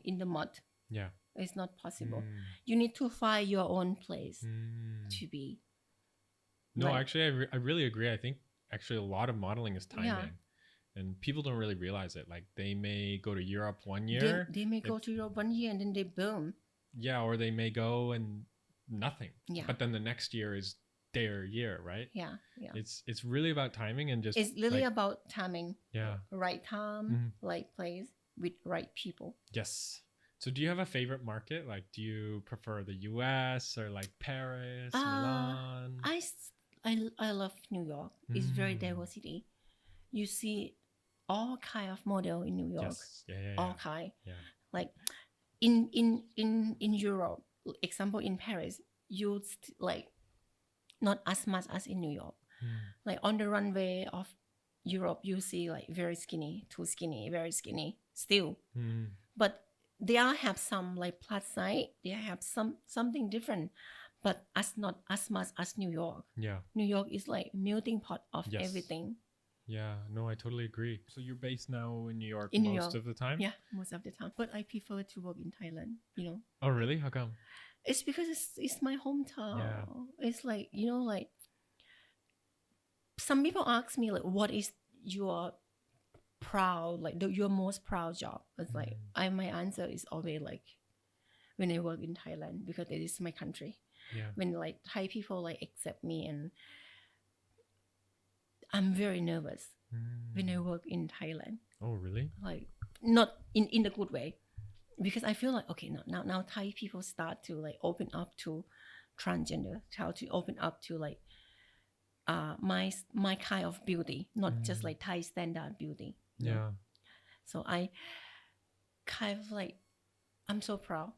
Speaker 2: in the mud.
Speaker 1: Yeah.
Speaker 2: It's not possible. You need to find your own place to be.
Speaker 1: No,
Speaker 2: like,
Speaker 1: actually, I really agree. I think actually a lot of modeling is timing. And people don't really realize it. Like they may go to Europe one year.
Speaker 2: They may go to Europe 1 year and then they boom.
Speaker 1: Yeah, or they may go and nothing.
Speaker 2: Yeah.
Speaker 1: But then the next year is their year, right?
Speaker 2: Yeah.
Speaker 1: It's really about timing and just
Speaker 2: It's really
Speaker 1: like,
Speaker 2: about timing.
Speaker 1: yeah.
Speaker 2: Right time, right place, with right people.
Speaker 1: Yes. So do you have a favorite market? Like, do you prefer the US or like Paris, Milan?
Speaker 2: I love New York. It's very diversity. You see all kind of model in New York.
Speaker 1: Yes. Yeah.
Speaker 2: All kind.
Speaker 1: Yeah.
Speaker 2: Like in Europe, example in Paris, you like not as much as in New York. Like on the runway of Europe, you see like very skinny, too skinny, very skinny still. But they all have some like plus size. They have something different, but not as much as New York.
Speaker 1: Yeah.
Speaker 2: New York is like melting pot of everything.
Speaker 1: Yeah, no, I totally agree. So you're based now in New York
Speaker 2: In New
Speaker 1: most
Speaker 2: York.
Speaker 1: of the time?
Speaker 2: Yeah, most of the time. But I prefer to work in Thailand, you know.
Speaker 1: Oh, really? How come?
Speaker 2: It's because it's my hometown.
Speaker 1: Yeah.
Speaker 2: It's like, you know, like some people ask me like, what is your proud, like your most proud job? It's like my answer is always like when I work in Thailand, because it is my country.
Speaker 1: Yeah.
Speaker 2: When like Thai people like accept me, and I'm very nervous when I work in Thailand.
Speaker 1: Oh, really?
Speaker 2: Like not in the good way, because I feel like, okay, now Thai people start to like open up to transgender, how to open up to like my kind of beauty, not just like Thai standard beauty. you know?
Speaker 1: Yeah.
Speaker 2: So I kind of like, I'm so proud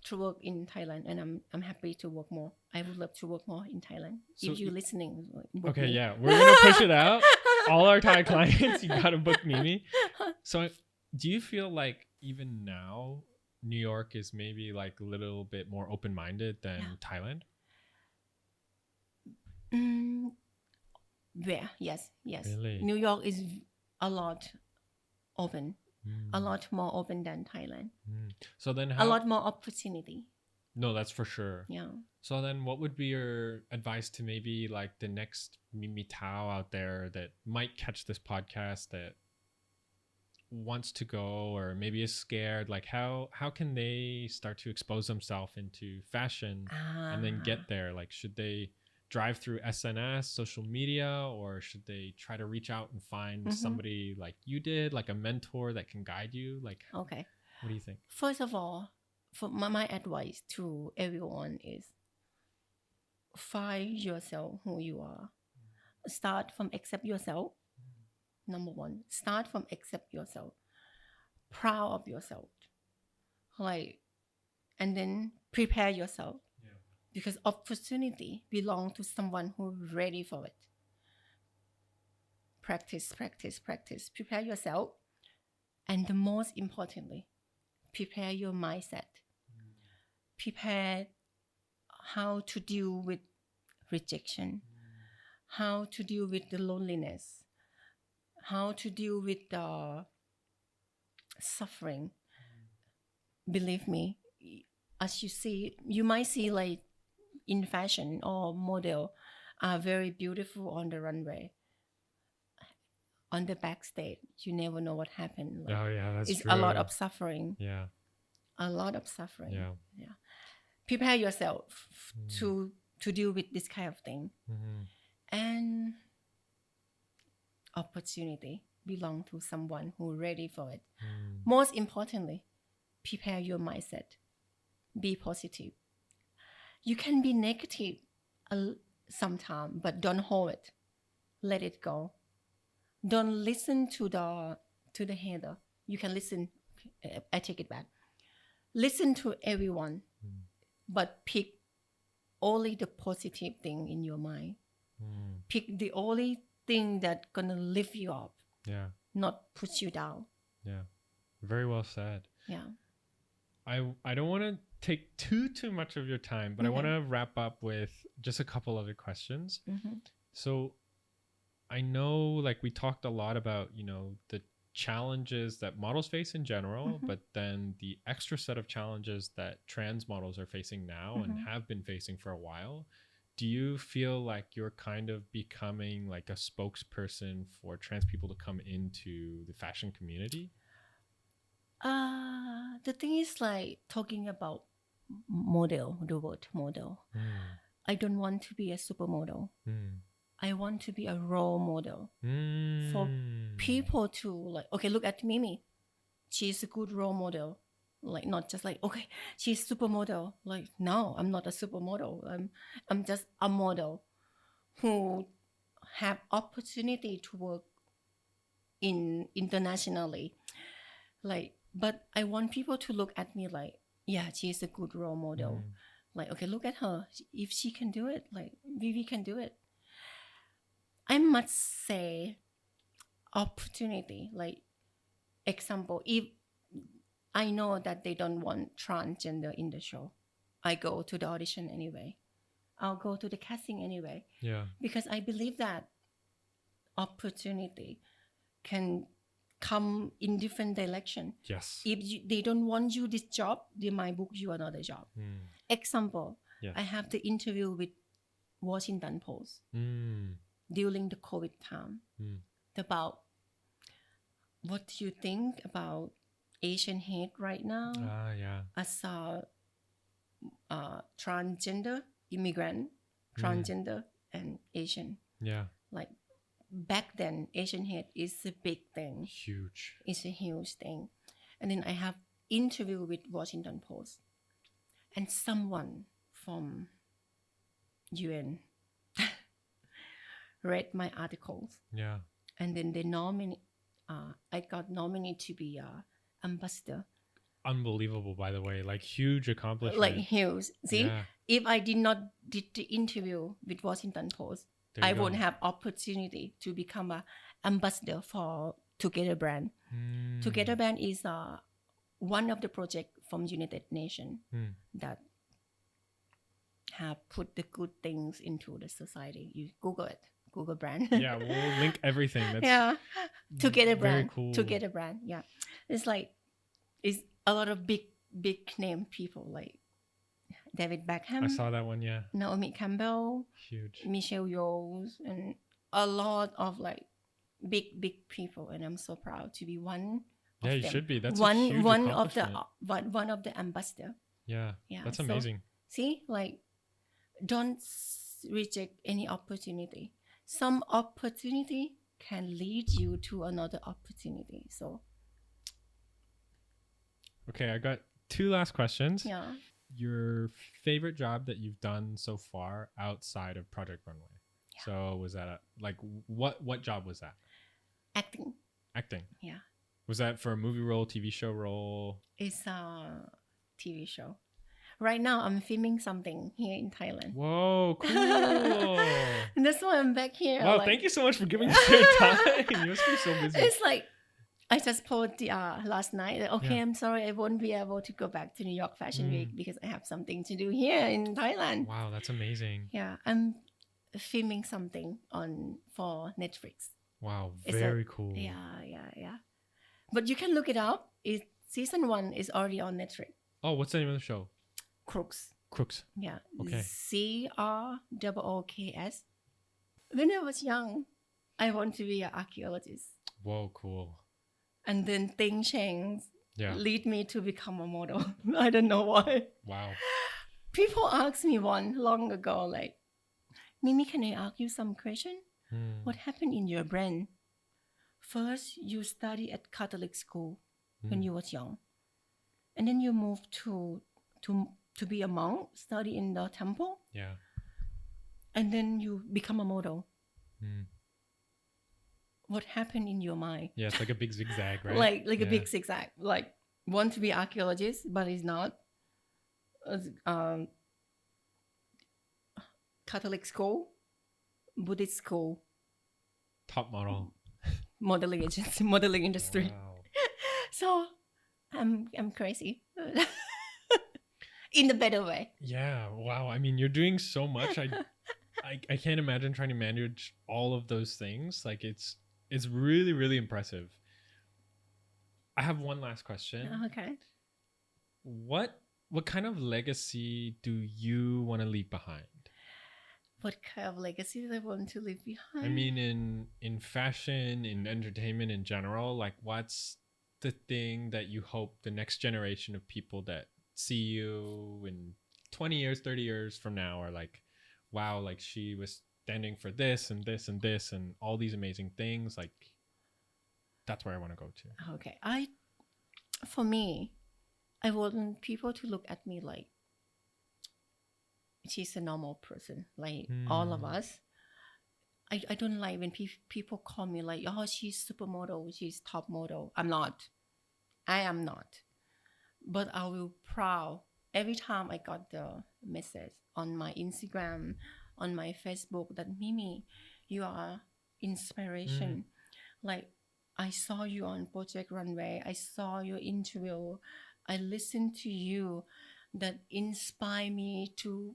Speaker 2: to work in Thailand, and I'm happy to work more. I would love to work more in Thailand.
Speaker 1: So
Speaker 2: if you're listening, book
Speaker 1: Okay,
Speaker 2: me.
Speaker 1: yeah. We're going to push it out. All our Thai clients, you got to book Mimi. So do you feel like even now, New York is maybe like a little bit more open-minded than Thailand?
Speaker 2: Yeah, yes.
Speaker 1: Really?
Speaker 2: New York is a lot open, a lot more open than Thailand.
Speaker 1: So then
Speaker 2: A lot more opportunity.
Speaker 1: No, that's for sure.
Speaker 2: Yeah.
Speaker 1: So then what would be your advice to maybe like the next Mimi Tao out there that might catch this podcast that wants to go or maybe is scared? Like how can they start to expose themselves into fashion and then get there? Like should they drive through SNS, social media, or should they try to reach out and find somebody like you did, like a mentor that can guide you? Like,
Speaker 2: Okay.
Speaker 1: what do you think?
Speaker 2: First of all, for my advice to everyone is find yourself who you are. Start from accept yourself. Number one, start from accept yourself. Proud of yourself. Like, and then prepare yourself.
Speaker 1: Yeah.
Speaker 2: Because opportunity belongs to someone who's ready for it. Practice, practice, practice. Prepare yourself. And the most importantly, prepare your mindset. Prepare how to deal with rejection, how to deal with the loneliness, how to deal with the suffering. Believe me, as you see, you might see like in fashion or model are very beautiful on the runway. On the backstage, you never know what happened. Like,
Speaker 1: Oh yeah, that's
Speaker 2: it's
Speaker 1: true.
Speaker 2: a lot of suffering.
Speaker 1: Yeah.
Speaker 2: A lot of suffering.
Speaker 1: Yeah.
Speaker 2: Yeah. Prepare yourself to deal with this kind of thing. And opportunity belong to someone who's ready for it. Most importantly, prepare your mindset. Be positive. You can be negative sometimes, but don't hold it. Let it go. Don't listen to the hater. You can listen. I take it back. Listen to everyone, but pick only the positive thing in your mind. Pick the only thing that's gonna lift you up.
Speaker 1: Yeah.
Speaker 2: Not push you down.
Speaker 1: Yeah. Very well said.
Speaker 2: Yeah.
Speaker 1: I don't want to take too much of your time, but I want to wrap up with just a couple other questions. So I know like we talked a lot about, you know, the challenges that models face in general, but then the extra set of challenges that trans models are facing now and have been facing for a while. Do you feel like you're kind of becoming like a spokesperson for trans people to come into the fashion community?
Speaker 2: The thing is like talking about model, the word model. I don't want to be a supermodel. I want to be a role model for people to like, okay, look at Mimi. She's a good role model. Like not just like, okay, she's supermodel. Like, no, I'm not a supermodel. I'm just a model who have opportunity to work internationally. Like, but I want people to look at me like, yeah, she's a good role model. Like, okay, look at her. If she can do it, like we can do it. I must say opportunity, like example, if I know that they don't want transgender in the show, I go to the audition anyway. I'll go to the casting anyway.
Speaker 1: Yeah.
Speaker 2: Because I believe that opportunity can come in different direction.
Speaker 1: Yes.
Speaker 2: If they don't want you this job, they might book you another job. Example, I have the interview with Washington Post during the COVID time about what do you think about Asian hate right now as a transgender immigrant, transgender and Asian.
Speaker 1: Yeah.
Speaker 2: Like back then, Asian hate is a big thing.
Speaker 1: Huge.
Speaker 2: It's a huge thing. And then I have interview with Washington Post, and someone from UN read my articles.
Speaker 1: Yeah.
Speaker 2: And then they I got nominated to be ambassador.
Speaker 1: Unbelievable, by the way. Like huge accomplishment.
Speaker 2: Like huge. See, if I did not did the interview with Washington Post, I won't have opportunity to become an ambassador for Together Brand. Together Brand is one of the projects from United Nations that have put the good things into the society. You Google it. Google Brand.
Speaker 1: Yeah, we'll link everything. That's
Speaker 2: Together Brand.
Speaker 1: Cool.
Speaker 2: Together Brand. Yeah, it's like it's a lot of big name people like David Beckham.
Speaker 1: I saw that one. Yeah.
Speaker 2: Naomi Campbell.
Speaker 1: Huge.
Speaker 2: Michelle Yeoh and a lot of like big people, and I'm so proud to be one.
Speaker 1: Yeah,
Speaker 2: of
Speaker 1: you
Speaker 2: them.
Speaker 1: should be. That's
Speaker 2: one
Speaker 1: a huge
Speaker 2: one of
Speaker 1: accomplishment.
Speaker 2: the ambassador.
Speaker 1: Yeah.
Speaker 2: Yeah,
Speaker 1: That's
Speaker 2: so,
Speaker 1: amazing.
Speaker 2: see, like don't reject any opportunity. Some opportunity can lead you to another opportunity. So
Speaker 1: Okay, I got 2 last questions.
Speaker 2: yeah,
Speaker 1: Your favorite job that you've done so far outside of Project Runway?
Speaker 2: Yeah.
Speaker 1: So was that what job was that?
Speaker 2: acting.
Speaker 1: Acting.
Speaker 2: Yeah,
Speaker 1: Was that for a movie role, TV show role?
Speaker 2: it's a TV show. Right now, I'm filming something here in Thailand.
Speaker 1: Whoa, cool.
Speaker 2: And that's why I'm back here.
Speaker 1: Wow,
Speaker 2: like-
Speaker 1: thank you so much for giving us your time. You must be so busy.
Speaker 2: It's like I just posted the last night. Okay,
Speaker 1: Yeah.
Speaker 2: I'm sorry, I won't be able to go back to New York Fashion
Speaker 1: Mm.
Speaker 2: Week because I have something to do here in Thailand.
Speaker 1: Wow, that's amazing.
Speaker 2: Yeah, I'm filming something for Netflix.
Speaker 1: Wow,
Speaker 2: It's
Speaker 1: very cool.
Speaker 2: Yeah. But you can look it up. Season 1 is already on Netflix.
Speaker 1: Oh, what's the name of the show?
Speaker 2: Crooks.
Speaker 1: Crooks.
Speaker 2: Yeah.
Speaker 1: Okay.
Speaker 2: CROOKS. When I was young, I want to be an archaeologist.
Speaker 1: Whoa, cool.
Speaker 2: And then things changed,
Speaker 1: Yeah.
Speaker 2: lead me to become a model. I don't know why.
Speaker 1: Wow.
Speaker 2: People asked me one long ago, like, Mimi, can I ask you some question?
Speaker 1: Hmm.
Speaker 2: What happened in your brain? First, you study at Catholic school when you was young. And then you moved to be a monk, study in the temple.
Speaker 1: Yeah.
Speaker 2: And then you become a model.
Speaker 1: Hmm.
Speaker 2: What happened in your mind?
Speaker 1: Yeah, it's like a big zigzag, right?
Speaker 2: Like a
Speaker 1: Yeah.
Speaker 2: big zigzag. Like want to be archaeologist, but it's not. Catholic school, Buddhist school,
Speaker 1: Top model.
Speaker 2: modeling agency, modeling industry.
Speaker 1: Wow.
Speaker 2: So I'm crazy. In the better way.
Speaker 1: Yeah. Wow. I mean, you're doing so much. I can't imagine trying to manage all of those things. Like it's really, really impressive. I have one last question.
Speaker 2: Okay.
Speaker 1: What kind of legacy do you want to leave behind?
Speaker 2: What kind of legacy do I want to leave behind?
Speaker 1: I mean, in fashion, in entertainment in general, like what's the thing that you hope the next generation of people that see you in 20 years, 30 years from now are like, wow, like she was standing for this and this and this and all these amazing things. Like that's where I want to go to.
Speaker 2: Okay. For me, I want people to look at me like she's a normal person, like all of us. I don't like when people call me like, oh, she's supermodel, she's top model. I'm not. I am not. But I will proud every time I got the message on my Instagram, on my Facebook that Mimi, you are inspiration. Like I saw you on Project Runway. I saw your interview. I listened to you that inspire me to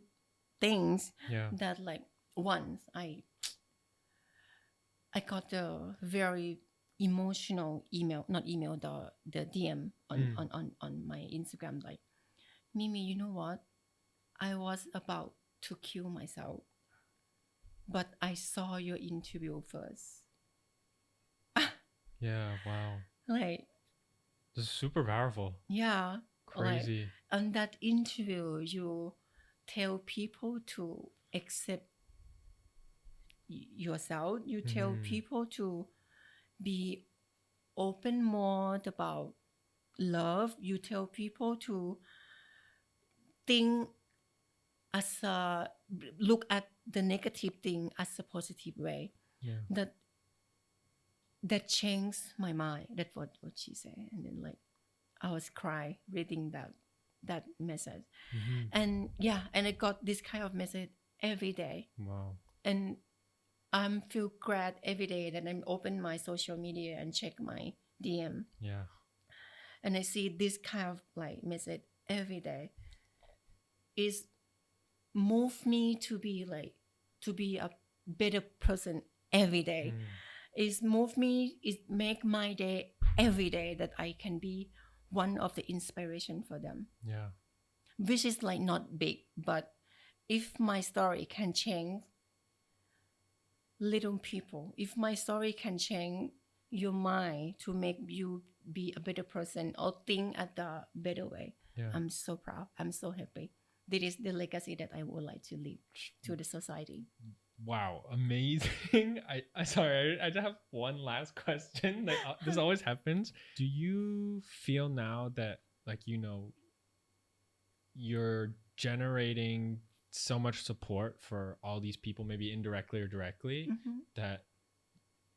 Speaker 2: things
Speaker 1: Yeah.
Speaker 2: that like once I got a very emotional email, not email, the DM on my Instagram, like, Mimi, you know what? I was about to kill myself, but I saw your interview first.
Speaker 1: Yeah. Wow.
Speaker 2: Like,
Speaker 1: This is super powerful.
Speaker 2: yeah.
Speaker 1: Crazy.
Speaker 2: On that interview, you tell people to accept yourself. You tell people to be open more about love. You tell people to think look at the negative thing as a positive way.
Speaker 1: Yeah.
Speaker 2: That changed my mind. That's what she said. And then like I was crying reading that message. And yeah, and I got this kind of message every day.
Speaker 1: Wow.
Speaker 2: And I feel glad every day that I'm open my social media and check my DM.
Speaker 1: Yeah.
Speaker 2: And I see this kind of like message every day. Is move me to be a better person every day. Is move me, is make my day every day that I can be one of the inspiration for them.
Speaker 1: Yeah.
Speaker 2: Which is like not big, but if my story can change little people, if my story can change your mind to make you be a better person or think at the better way,
Speaker 1: Yeah.
Speaker 2: I'm so proud. I'm so happy That is the legacy that I would like to leave to the society.
Speaker 1: Wow, amazing. I sorry, I just have one last question. Like this always happens. Do you feel now that like you're generating so much support for all these people, maybe indirectly or directly, that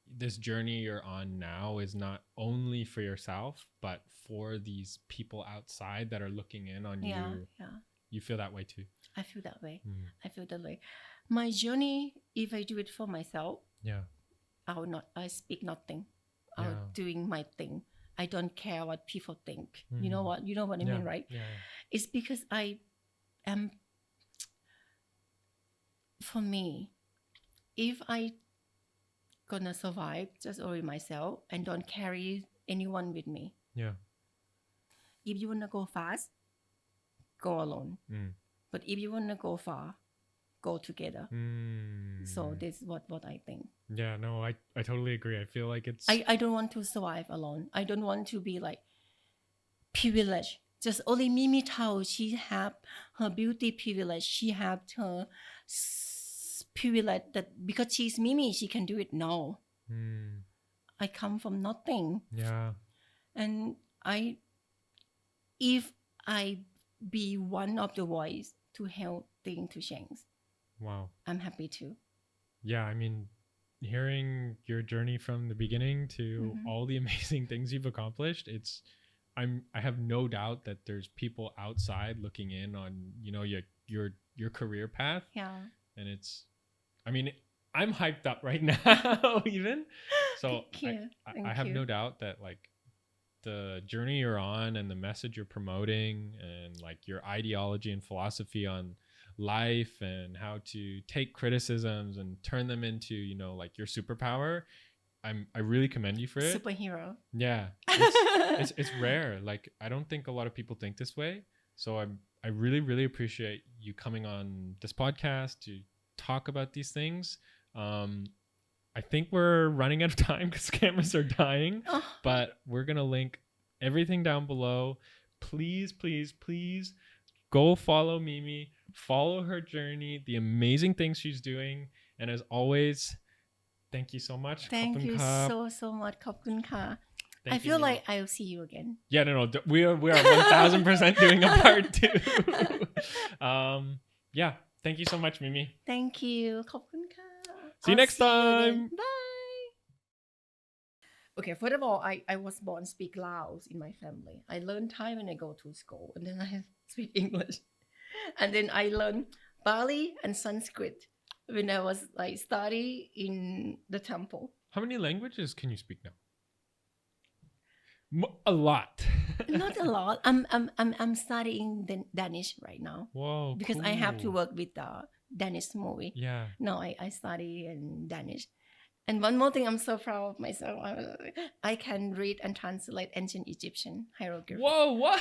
Speaker 1: this journey you're on now is not only for yourself, but for these people outside that are looking in on
Speaker 2: Yeah,
Speaker 1: you?
Speaker 2: yeah.
Speaker 1: You feel that way too?
Speaker 2: I feel that way. I feel that way. My journey, if I do it for myself,
Speaker 1: Yeah.
Speaker 2: I speak nothing. I'm
Speaker 1: Yeah.
Speaker 2: doing my thing. I don't care what people think. You know what I mean, right?
Speaker 1: Yeah.
Speaker 2: It's because I am, for me, if I gonna survive just only myself and don't carry anyone with me.
Speaker 1: Yeah.
Speaker 2: If you wanna go fast, go alone. But if you wanna go far, go together. So this is what I think.
Speaker 1: Yeah, no, I totally agree. I feel like it's
Speaker 2: I don't want to survive alone. I don't want to be like privileged. Just only Mimi Tao, she have her beauty privilege. She have her privilege that because she's Mimi, she can do it. No. I come from nothing.
Speaker 1: Yeah.
Speaker 2: And if I be one of the voice to help things to change,
Speaker 1: Wow.
Speaker 2: I'm happy to.
Speaker 1: Yeah, I mean, hearing your journey from the beginning to all the amazing things you've accomplished, I have no doubt that there's people outside looking in on, your career path.
Speaker 2: Yeah.
Speaker 1: And I'm hyped up right now even. So
Speaker 2: Thank you.
Speaker 1: I have no doubt that like the journey you're on and the message you're promoting and like your ideology and philosophy on life and how to take criticisms and turn them into, like your superpower. I really commend you for it.
Speaker 2: Superhero.
Speaker 1: Yeah. It's rare. Like I don't think a lot of people think this way. So I really, really appreciate you coming on this podcast to talk about these things. I think we're running out of time because cameras are dying, but we're going to link everything down below. Please, please, please go follow Mimi, follow her journey, the amazing things she's doing. And as always, thank you so much.
Speaker 2: Thank you so much. ขอบคุณค่ะ. I feel like I'll see you again.
Speaker 1: Yeah, no. We are 1000% doing a part 2. Yeah, thank you so much, Mimi.
Speaker 2: Thank you. ขอบคุณค่ะ.
Speaker 1: See you next time.
Speaker 2: Bye. Okay, first of all, I was born speak Laos in my family. I learned Thai when I go to school, and then I speak English. And then I learned Bali and Sanskrit when I was like study in the temple.
Speaker 1: How many languages can you speak now? A lot.
Speaker 2: Not a lot. I'm studying the Danish right now.
Speaker 1: Whoa.
Speaker 2: Because
Speaker 1: cool.
Speaker 2: I have to work with the Danish movie.
Speaker 1: Yeah.
Speaker 2: No, I study in Danish. And one more thing, I'm so proud of myself. I can read and translate ancient Egyptian hieroglyphics.
Speaker 1: Whoa, what?